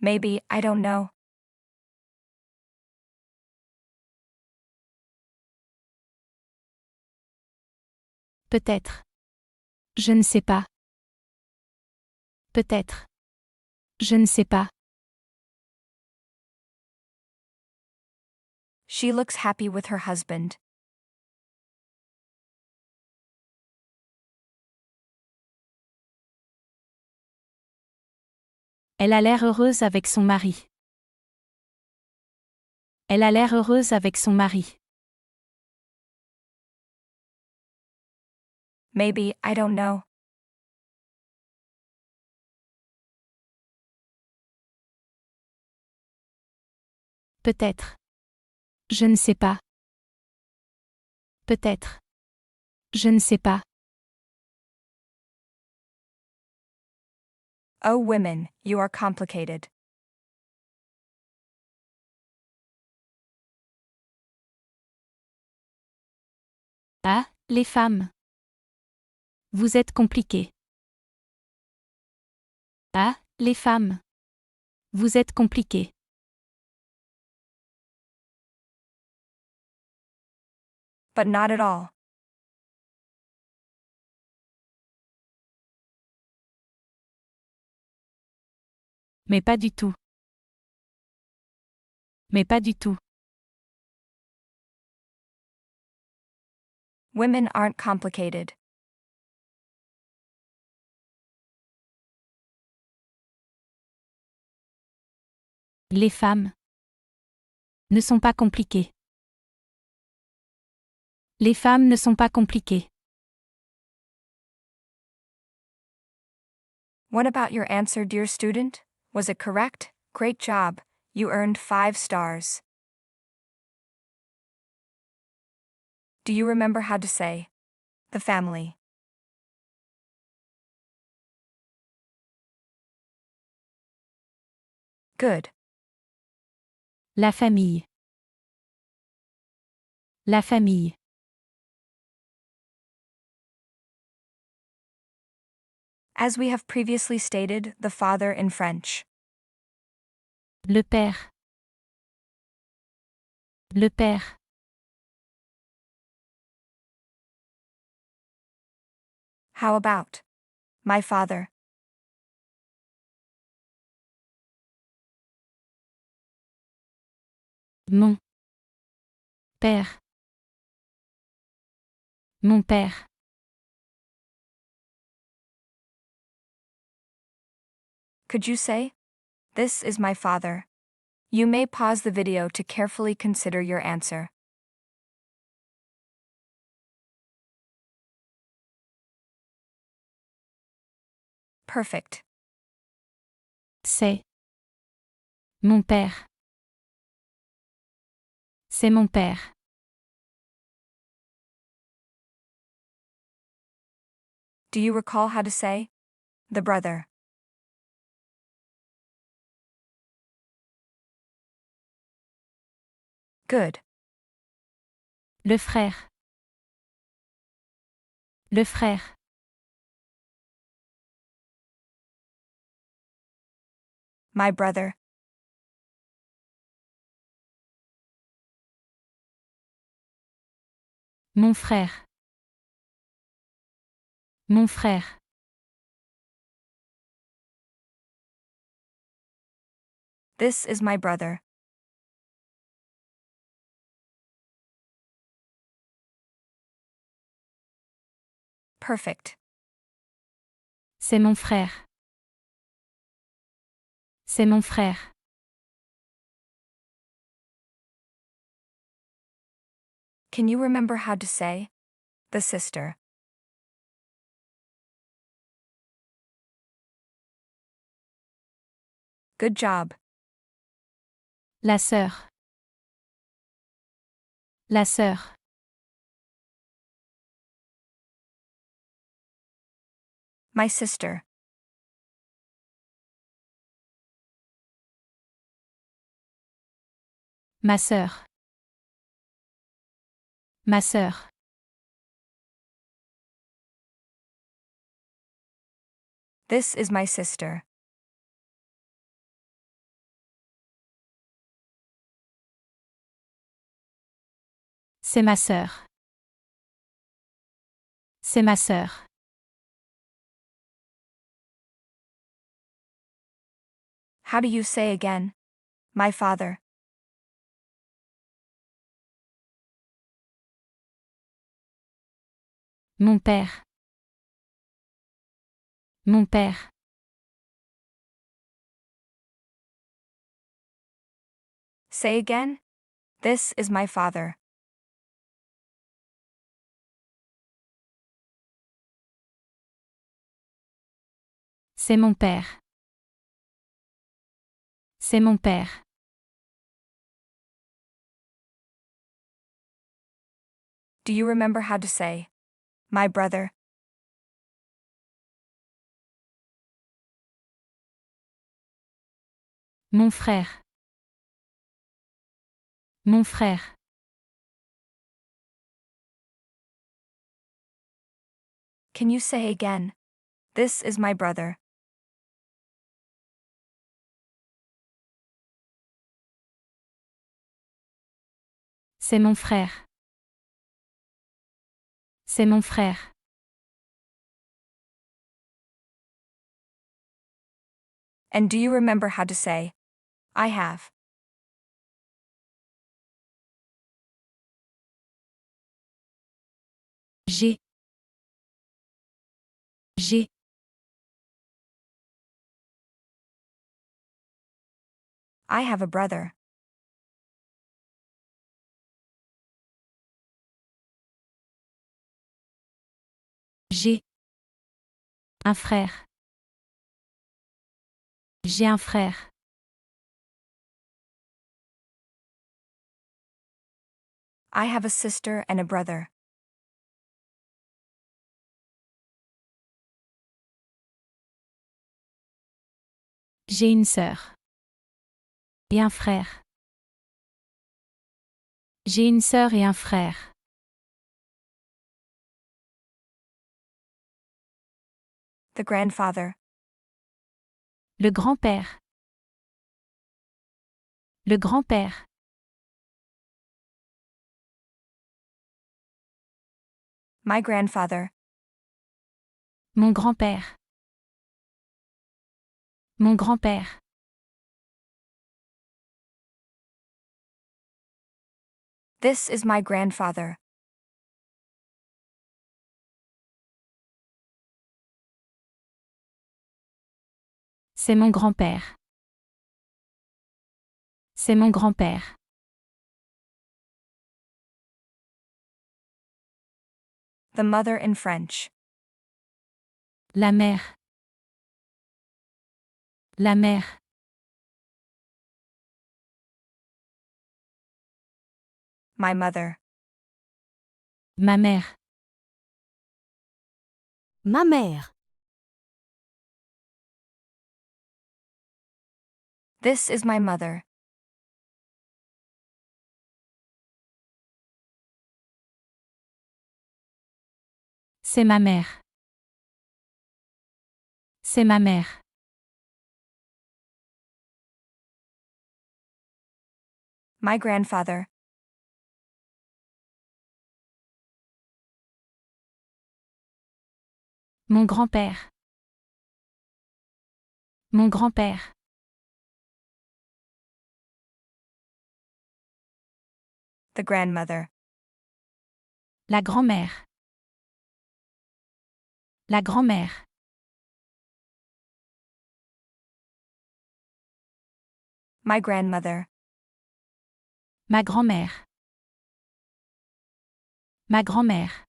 Maybe, I don't know. Peut-être. Je ne sais pas. Peut-être. Je ne sais pas. She looks happy with her husband. Elle a l'air heureuse avec son mari. Elle a l'air heureuse avec son mari. Maybe, I don't know. Peut-être. Je ne sais pas. Peut-être. Je ne sais pas. Oh women, you are complicated. Ah, les femmes. Vous êtes compliquées. Ah, les femmes. Vous êtes compliquées. But not at all. Mais pas du tout. Mais pas du tout. Women aren't complicated. Les femmes ne sont pas compliquées. Les femmes ne sont pas compliquées. What about your answer, dear student? Was it correct? Great job. You earned 5 stars. Do you remember how to say the family? Good. La famille. La famille. As we have previously stated, the father in French. Le père. Le père. How about my father? Mon père. Mon père. Could you say, "This is my father"? You may pause the video to carefully consider your answer. Perfect. C'est mon père. C'est mon père. Do you recall how to say the brother? Good. Le frère. Le frère. My brother. Mon frère. Mon frère. This is my brother. Perfect. C'est mon frère. C'est mon frère. Can you remember how to say the sister? Good job. La sœur. La sœur. My sister. Ma sœur. Ma sœur. This is my sister. C'est ma sœur. C'est ma sœur. How do you say again? My father. Mon père. Mon père. Say again? This is my father. C'est mon père. C'est mon père. Do you remember how to say, my brother? Mon frère. Mon frère. Can you say again? This is my brother. C'est mon frère. C'est mon frère. And do you remember how to say, I have? J'ai. J'ai. I have a brother. J'ai. Un frère. J'ai un frère. I have a sister and a brother. J'ai une sœur. Et un frère. J'ai une sœur et un frère. The grandfather. Le grand-père. Le grand-père. My grandfather. Mon grand-père. Mon grand-père. This is my grandfather. C'est mon grand-père. C'est mon grand-père. The mother in French. La mère. La mère. My mother. Ma mère. Ma mère. This is my mother. C'est ma mère. C'est ma mère. My grandfather. Mon grand-père. Mon grand-père. The grandmother. La grand-mère. La grand-mère. My grandmother. Ma grand-mère. Ma grand-mère.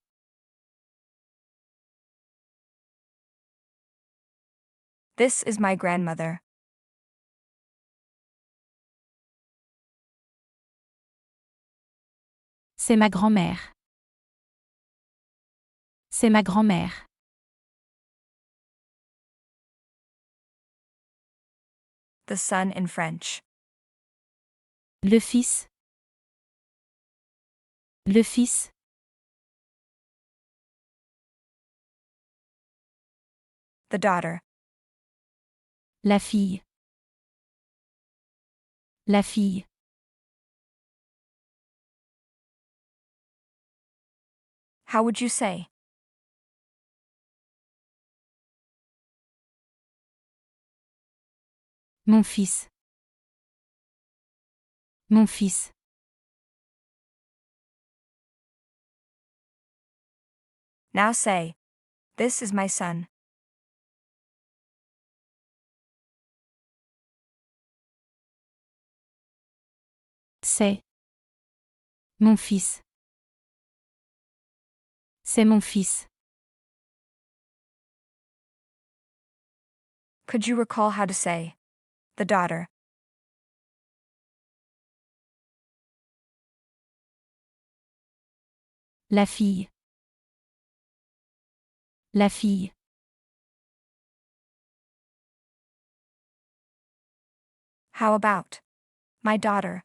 This is my grandmother. C'est ma grand-mère. C'est ma grand-mère. the son in French. Le fils. Le fils. The daughter. La fille. La fille. How would you say? Mon fils. Mon fils. Now say, this is my son. C'est. Mon fils. C'est mon fils. Could you recall how to say, the daughter? La fille. La fille. How about, my daughter?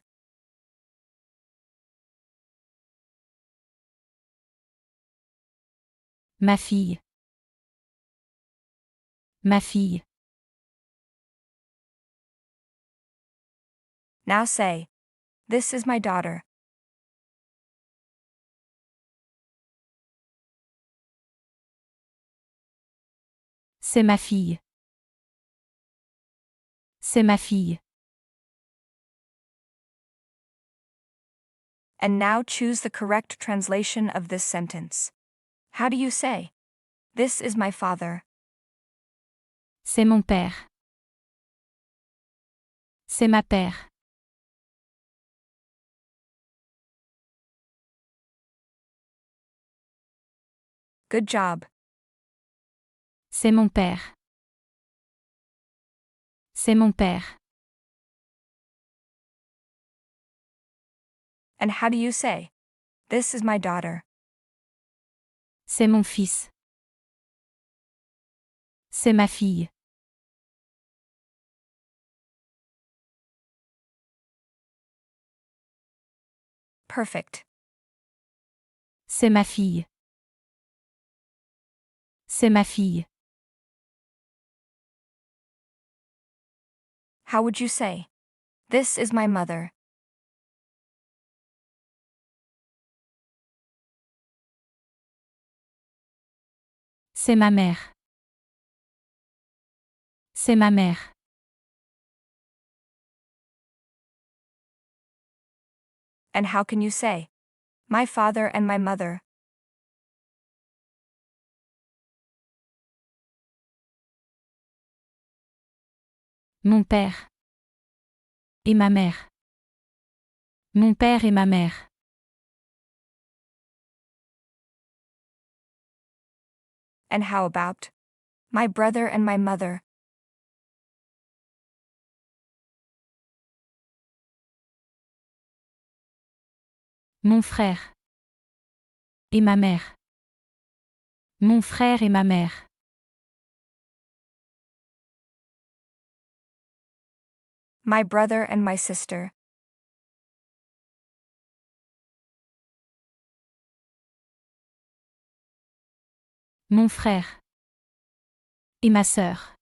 Ma fille. Ma fille. Now say, this is my daughter. C'est ma fille. C'est ma fille. And now choose the correct translation of this sentence. How do you say, this is my father? C'est mon père. C'est ma père. Good job. C'est mon père. C'est mon père. And how do you say, this is my daughter? C'est mon fils. C'est ma fille. Perfect. C'est ma fille. C'est ma fille. How would you say, this is my mother? C'est ma mère. C'est ma mère. And how can you say, my father and my mother? Mon père. Et ma mère. Mon père et ma mère. And how about, my brother and my mother? Mon frère. Et ma mère. Mon frère et ma mère. My brother and my sister. Mon frère. Et ma sœur.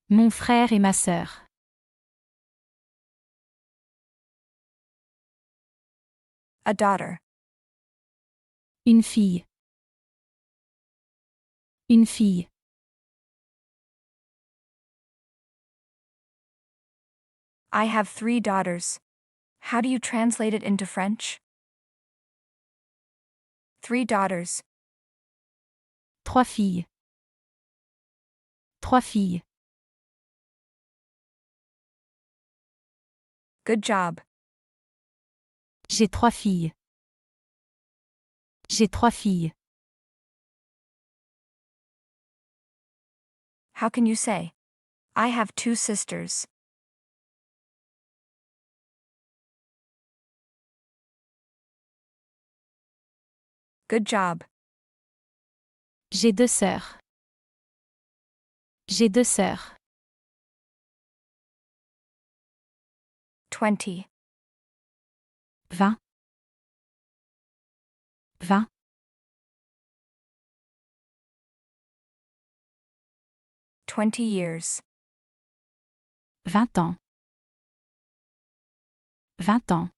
Mon frère et ma sœur. A daughter. Une fille. Une fille. I have 3 daughters. How do you translate it into French? 3 daughters. 3 filles. 3 filles. Good job. J'ai 3 filles. J'ai 3 filles. How can you say, I have 2 sisters? Good job. J'ai 2 sœurs. J'ai 2 sœurs. 20. 20. 20. 20 years. 20 ans. 20 ans.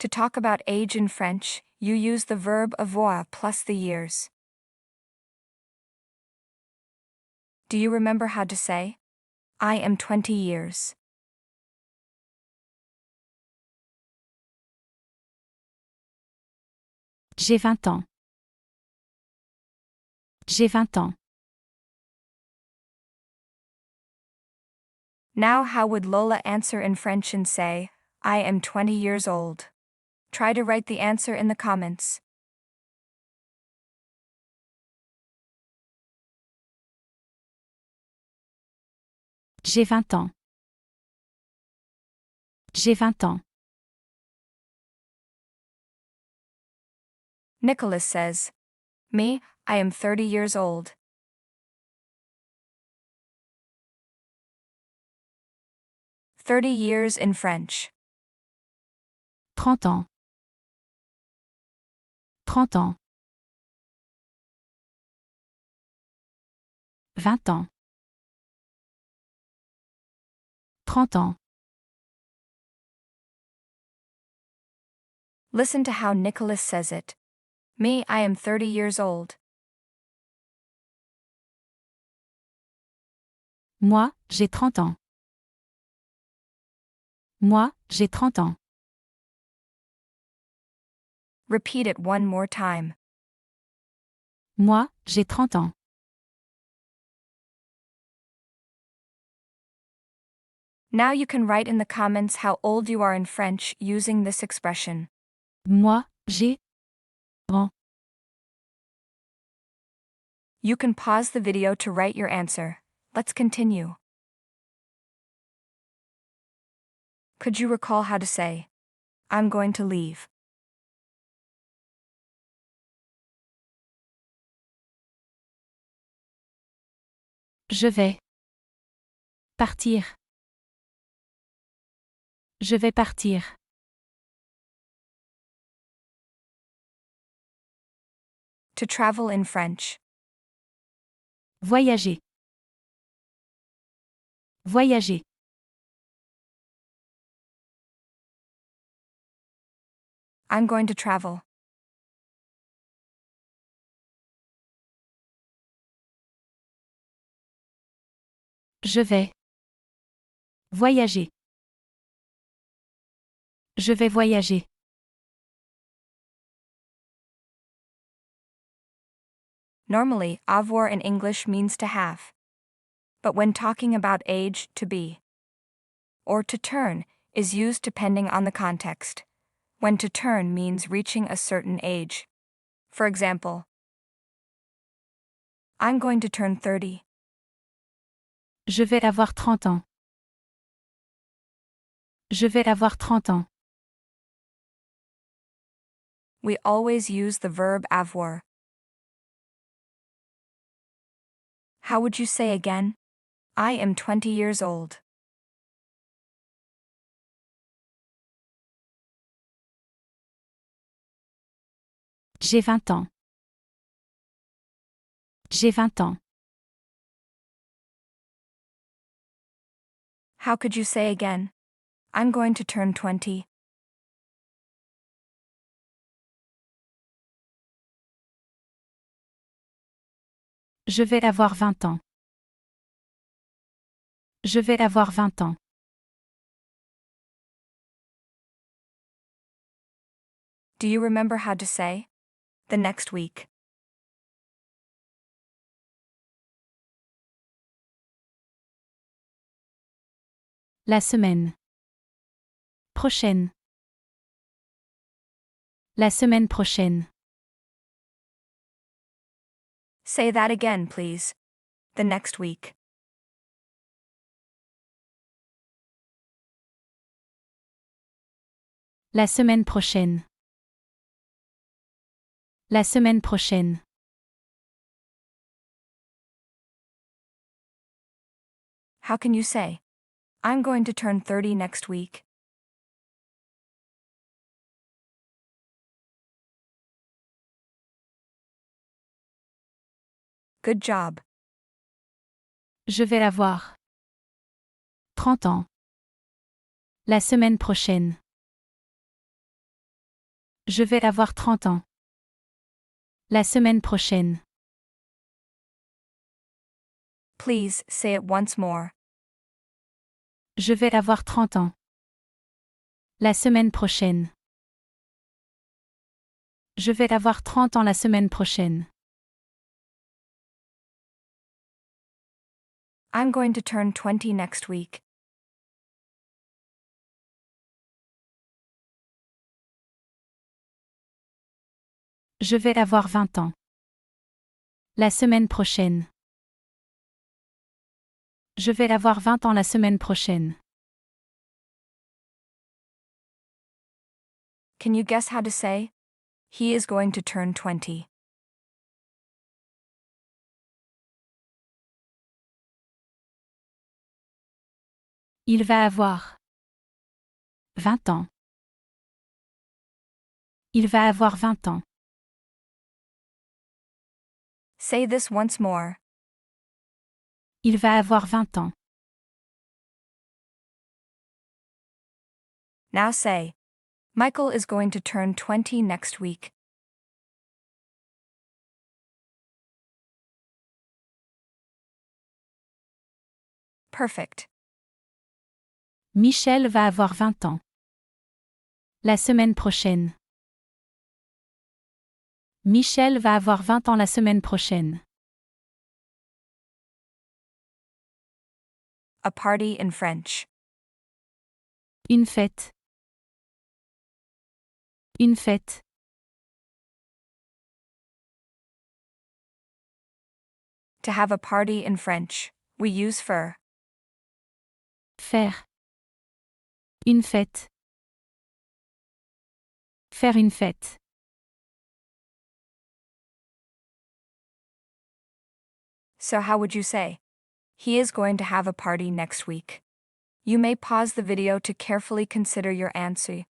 To talk about age in French, you use the verb avoir plus the years. Do you remember how to say? I am 20 years. J'ai 20 ans. J'ai 20 ans. Now, how would Lola answer in French and say, I am 20 years old? Try to write the answer in the comments. J'ai 20 ans. J'ai 20 ans. Nicholas says, Me, I am 30 years old. 30 years in French. 30 ans. 30 ans. 20 ans. 30 ans. Listen to how Nicholas says it. Me, I am 30 years old. Moi, j'ai 30 ans. Moi, j'ai 30 ans. Repeat it one more time. Moi, j'ai 30 ans. Now you can write in the comments how old you are in French using this expression. Moi, j'ai ans. You can pause the video to write your answer. Let's continue. Could you recall how to say, I'm going to leave? Je vais partir. Je vais partir. To travel in French. Voyager. Voyager. I'm going to travel. Je vais voyager. Je vais voyager. Normally, avoir in English means to have. But when talking about age, to be. Or to turn is used depending on the context. When to turn means reaching a certain age. For example, I'm going to turn 30. Je vais avoir 30 ans. Je vais avoir 30 ans. We always use the verb avoir. How would you say again? I am 20 years old. J'ai 20 ans. J'ai 20 ans. How could you say again? I'm going to turn 20. Je vais avoir 20 ans. Je vais avoir 20 ans. Do you remember how to say? The next week. La semaine prochaine. La semaine prochaine. Say that again, please. The next week. La semaine prochaine. La semaine prochaine. How can you say, I'm going to turn 30 next week? Good job. Je vais avoir 30 ans. La semaine prochaine. Je vais avoir 30 ans. La semaine prochaine. Please say it once more. Je vais avoir 30 ans. La semaine prochaine. Je vais avoir 30 ans la semaine prochaine. I'm going to turn 20 next week. Je vais avoir 20 ans. La semaine prochaine. Je vais avoir 20 ans la semaine prochaine. Can you guess how to say, he is going to turn 20? Il va avoir 20 ans. Il va avoir 20 ans. Say this once more. Il va avoir 20 ans. Now say, Michael is going to turn 20 next week. Perfect. Michel va avoir 20 ans. La semaine prochaine. Michel va avoir 20 ans la semaine prochaine. A party in French. Une fête. Une fête. To have a party in French, we use faire. Faire. Une fête. Faire une fête. So how would you say, he is going to have a party next week? You may pause the video to carefully consider your answer.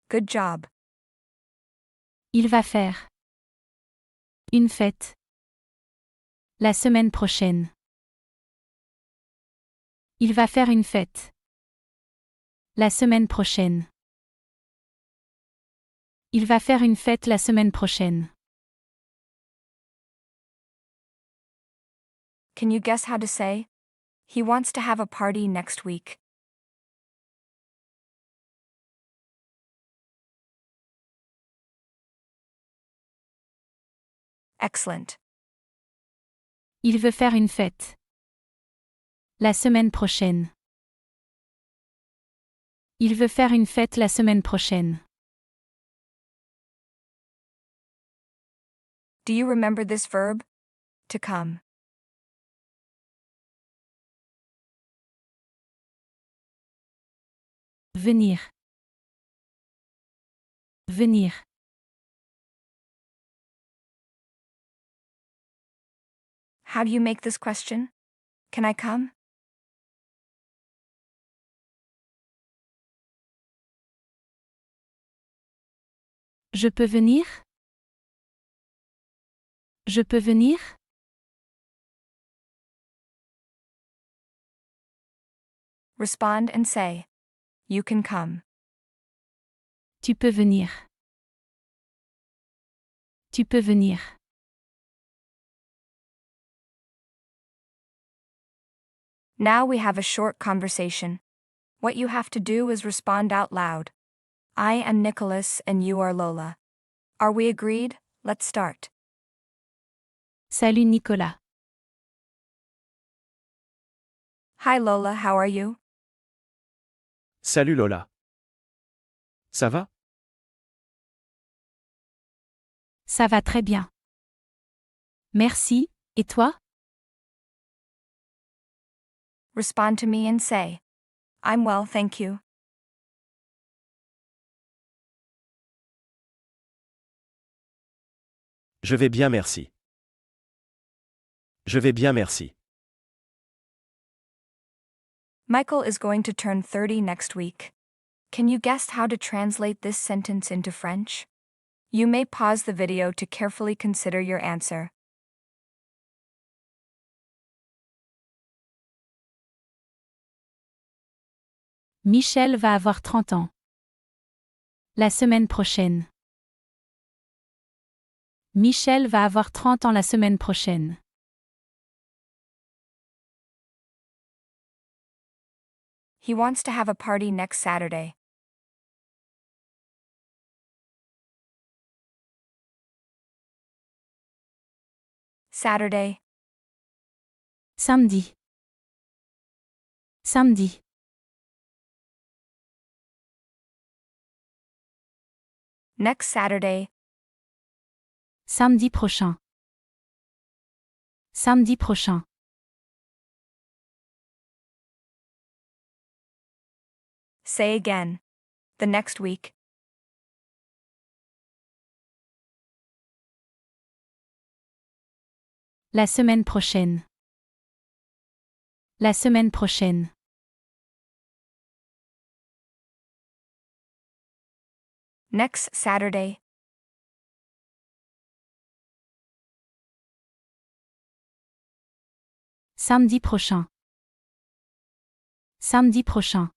Good job. Il va faire. Une fête. La semaine prochaine. Il va faire une fête. La semaine prochaine. Il va faire une fête la semaine prochaine. Can you guess how to say, he wants to have a party next week? Excellent. Il veut faire une fête. La semaine prochaine. Il veut faire une fête la semaine prochaine. Do you remember this verb? To come. Venir. Venir. How do you make this question? Can I come? Je peux venir? Je peux venir? Respond and say, you can come. Tu peux venir. Tu peux venir. Now we have a short conversation. What you have to do is respond out loud. I am Nicholas and you are Lola. Are we agreed? Let's start. Salut Nicolas. Hi Lola, how are you? Salut Lola. Ça va? Ça va très bien. Merci, et toi? Respond to me and say, I'm well, thank you. Je vais bien, merci. Je vais bien, merci. Michael is going to turn 30 next week. Can you guess how to translate this sentence into French? You may pause the video to carefully consider your answer. Michel va avoir 30 ans. La semaine prochaine. Michel va avoir 30 ans la semaine prochaine. He wants to have a party next Saturday. Saturday, Samedi. Samedi. next Saturday, Samedi prochain. Samedi prochain. say again. The next week. La semaine prochaine. La semaine prochaine. Next Saturday, Samedi prochain. Samedi prochain.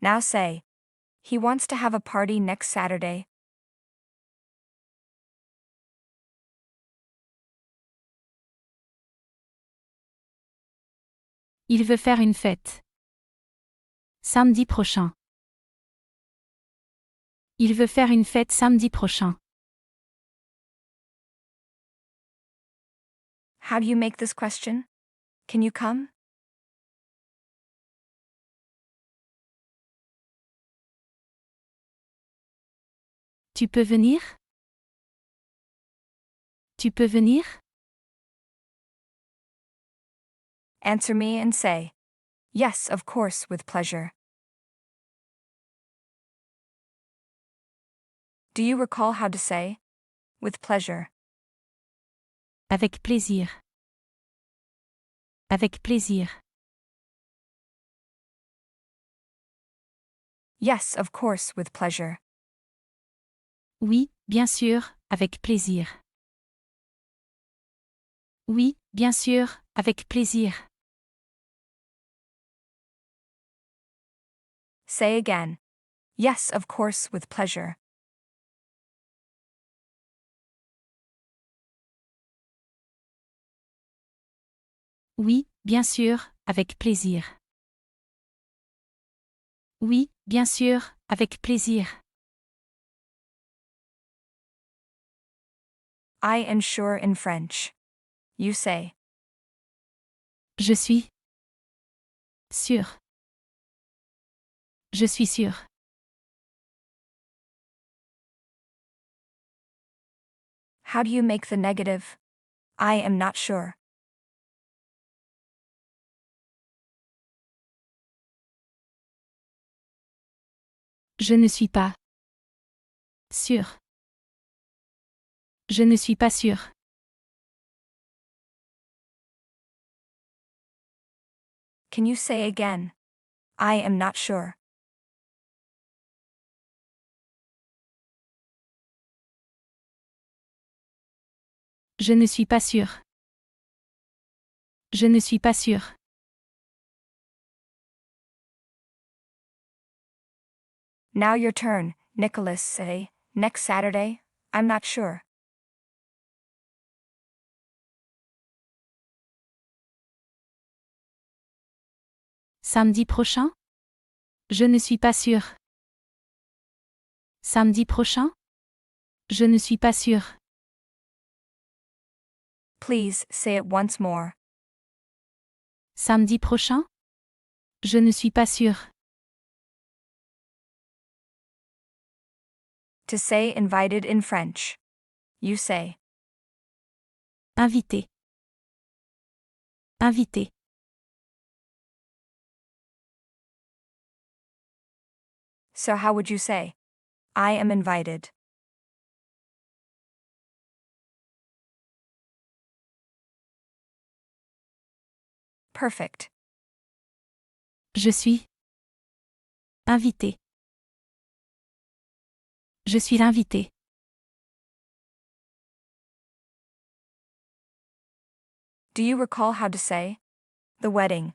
now say. He wants to have a party next Saturday. Il veut faire une fête. Samedi prochain. Il veut faire une fête samedi prochain. How do you make this question? Can you come? Tu peux venir? Tu peux venir? Answer me and say. Yes, of course, with pleasure. Do you recall how to say? With pleasure. Avec plaisir. Avec plaisir. Yes, of course, with pleasure. Oui, bien sûr, avec plaisir. Oui, bien sûr, avec plaisir. Say again. Yes, of course, with pleasure. Oui, bien sûr, avec plaisir. Oui, bien sûr, avec plaisir. I am sure in French. You say. Je suis sûr. Je suis sûr. How do you make the negative? I am not sure. Je ne suis pas sûr. Je ne suis pas sûr. Can you say again? I am not sure. Je ne suis pas sûr. Je ne suis pas sûr. Now your turn, Nicholas. Say. Next Saturday? I'm not sure. Samedi prochain? Je ne suis pas sûr. Samedi prochain? Je ne suis pas sûr. Please say it once more. Samedi prochain? Je ne suis pas sûr. To say invited in French. You say. Invité. Invité. So how would you say? I am invited. Perfect. Je suis invité. Je suis l'invité. Do you recall how to say the wedding?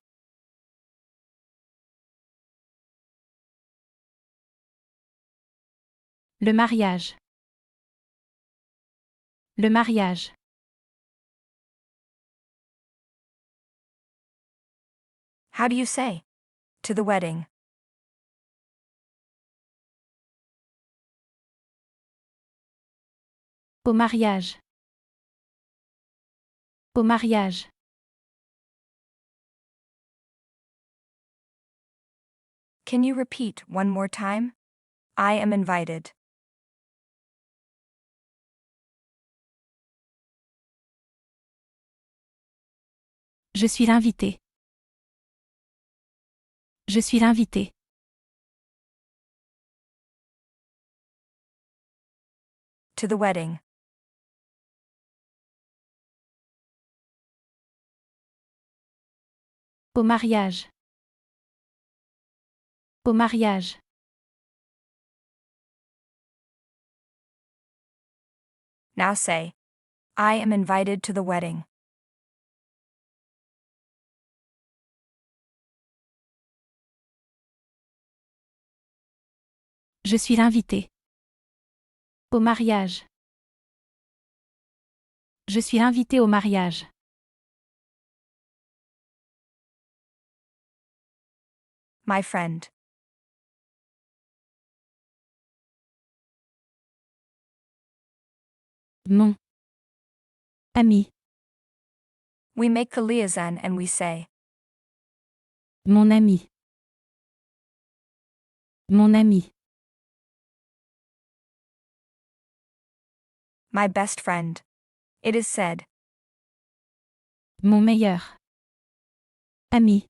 Le mariage. Le mariage. How do you say to the wedding? Au mariage. Au mariage. Can you repeat one more time? I am invited. Je suis l'invité. Je suis l'invité. To the wedding. Au mariage. Au mariage. Now say, I am invited to the wedding. Je suis l'invité. Au mariage. Je suis invité au mariage. My friend. Mon ami. We make the liaison and we say, Mon ami. Mon ami. my best friend. It is said, Mon meilleur ami.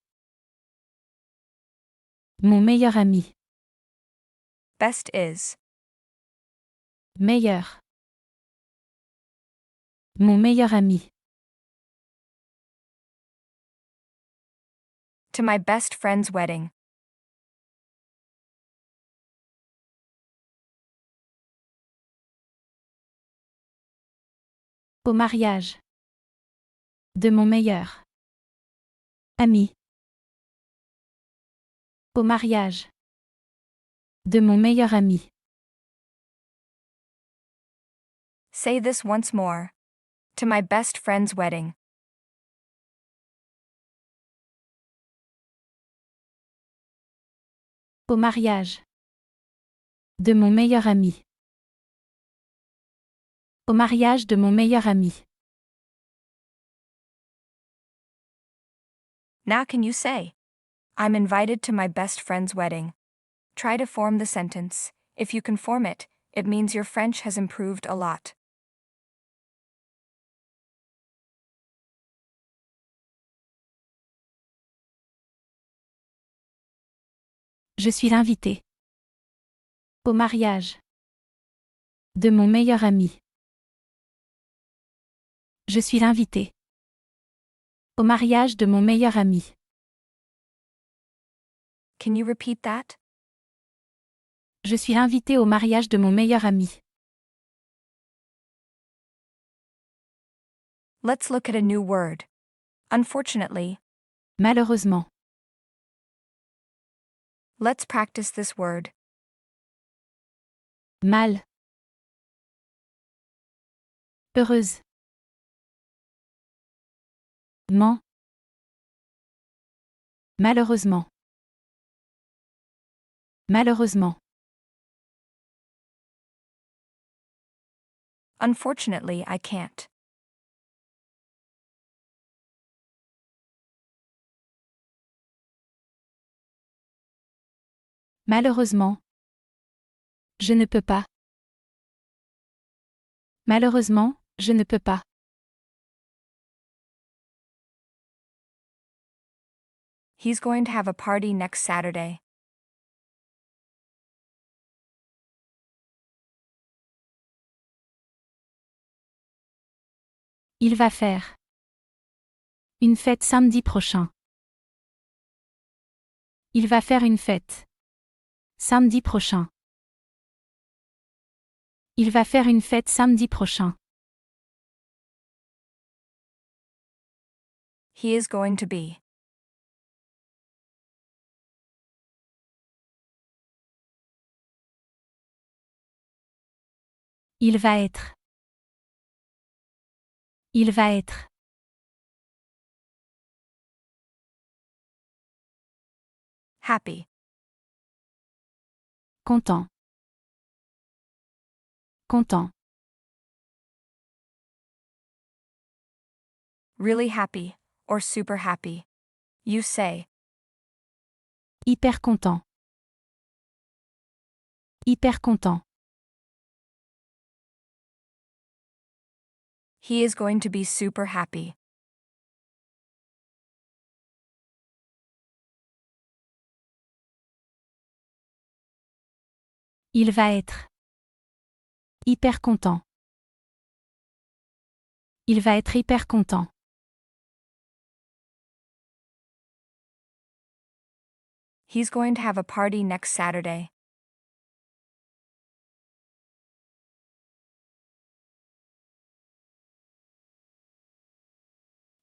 Mon meilleur ami. best is, Meilleur. Mon meilleur ami. to my best friend's wedding. Au mariage. De mon meilleur ami. Au mariage. De mon meilleur ami. Say this once more. To my best friend's wedding. Au mariage. De mon meilleur ami. Au mariage de mon meilleur ami. Now can you say, I'm invited to my best friend's wedding? Try to form the sentence. If you can form it, it means your French has improved a lot. Je suis l'invité. Au mariage. De mon meilleur ami. Je suis l'invité. Au mariage de mon meilleur ami. Can you repeat that? Je suis l'invité au mariage de mon meilleur ami. Let's look at a new word. Unfortunately, Malheureusement. let's practice this word. Mal. Heureuse. Ment. Malheureusement. Malheureusement. Unfortunately, I can't. Malheureusement. Je ne peux pas. Malheureusement, je ne peux pas. He's going to have a party next Saturday. Il va faire une fête samedi prochain. Il va faire une fête samedi prochain. Il va faire une fête samedi prochain. He is going to be. Il va être. Il va être. Happy. Content. Content. Really happy, or super happy. You say. Hyper content. Hyper content. He is going to be super happy. Il va être. Hyper content. Il va être hyper content. He's going to have a party next Saturday.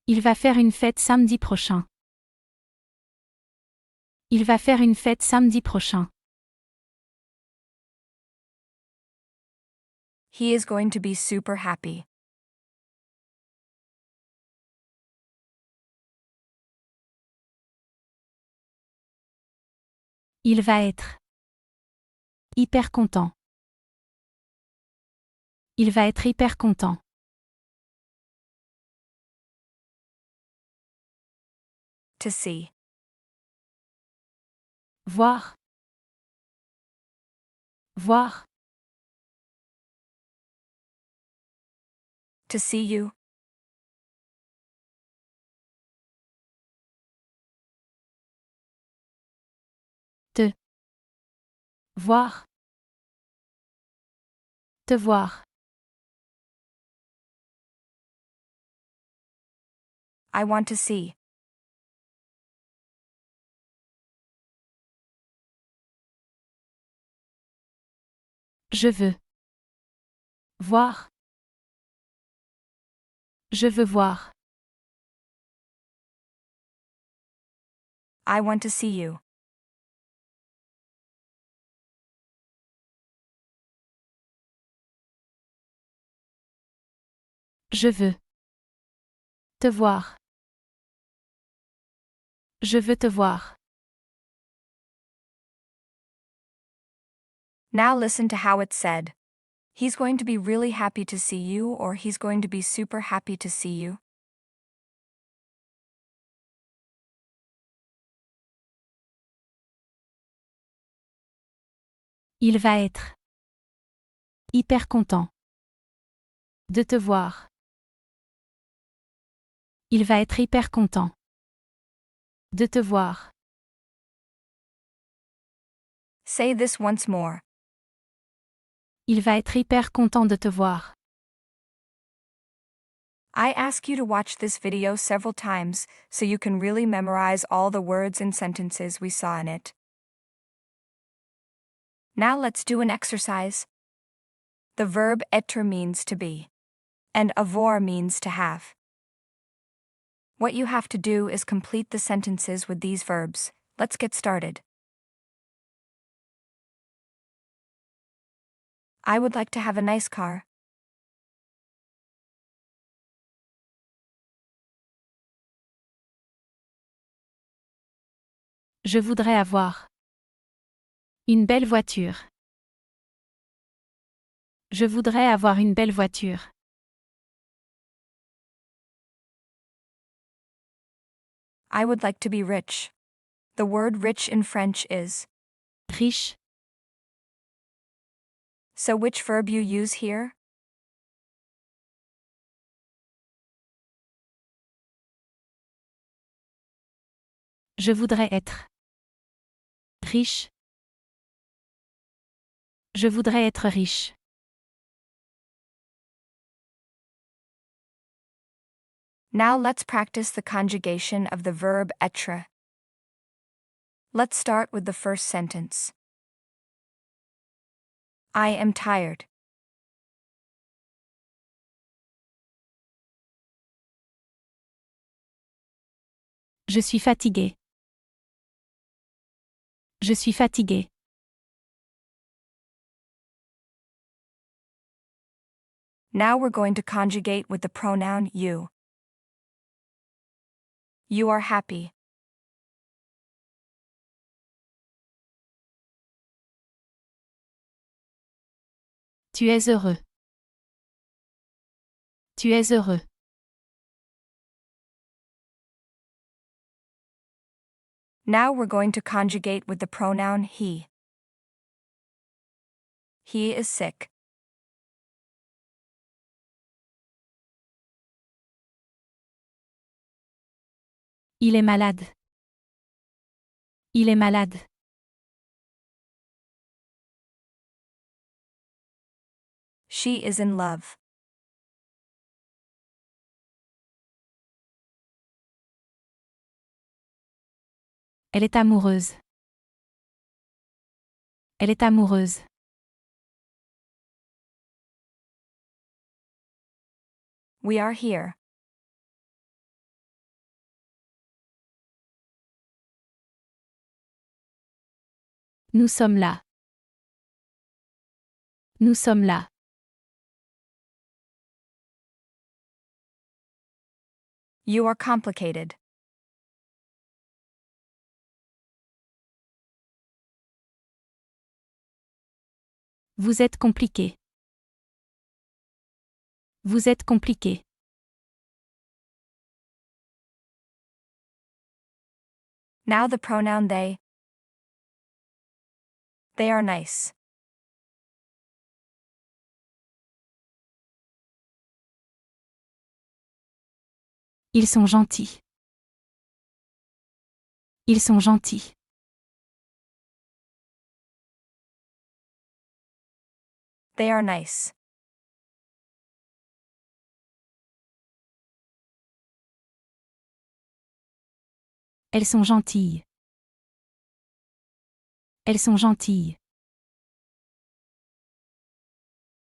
Il va faire une fête samedi prochain. Il va faire une fête samedi prochain. He is going to be super happy. Il va être. Hyper content. Il va être hyper content. To see. Voir. Voir. To see you. Voir. Te voir. I want to see. Je veux. Voir. Je veux voir. I want to see you. Je veux. Te voir. Je veux te voir. Now listen to how it's said. He's going to be really happy to see you, or he's going to be super happy to see you. Il va être. Hyper content. De te voir. Il va être hyper content. De te voir. Say this once more. Il va être hyper content de te voir. I ask you to watch this video several times so you can really memorize all the words and sentences we saw in it. Now let's do an exercise. The verb être means to be, and avoir means to have. What you have to do is complete the sentences with these verbs. Let's get started. I would like to have a nice car. Je voudrais avoir. Une belle voiture. Je voudrais avoir une belle voiture. I would like to be rich. The word rich in French is. Riche. So which verb you use here? Je voudrais être. Riche. Je voudrais être riche. Now let's practice the conjugation of the verb être. Let's start with the first sentence. I am tired. Je suis fatigué. Je suis fatigué. Now we're going to conjugate with the pronoun you. You are happy. Tu es heureux. Tu es heureux. Now we're going to conjugate with the pronoun he. He is sick. Il est malade. Il est malade. She is in love. Elle est amoureuse. Elle est amoureuse. We are here. Nous sommes là. Nous sommes là. You are complicated. Vous êtes compliqué. Vous êtes compliqué. Now the pronoun they. They are nice. Ils sont gentils. Ils sont gentils. They are nice. Elles sont gentilles. Elles sont gentilles.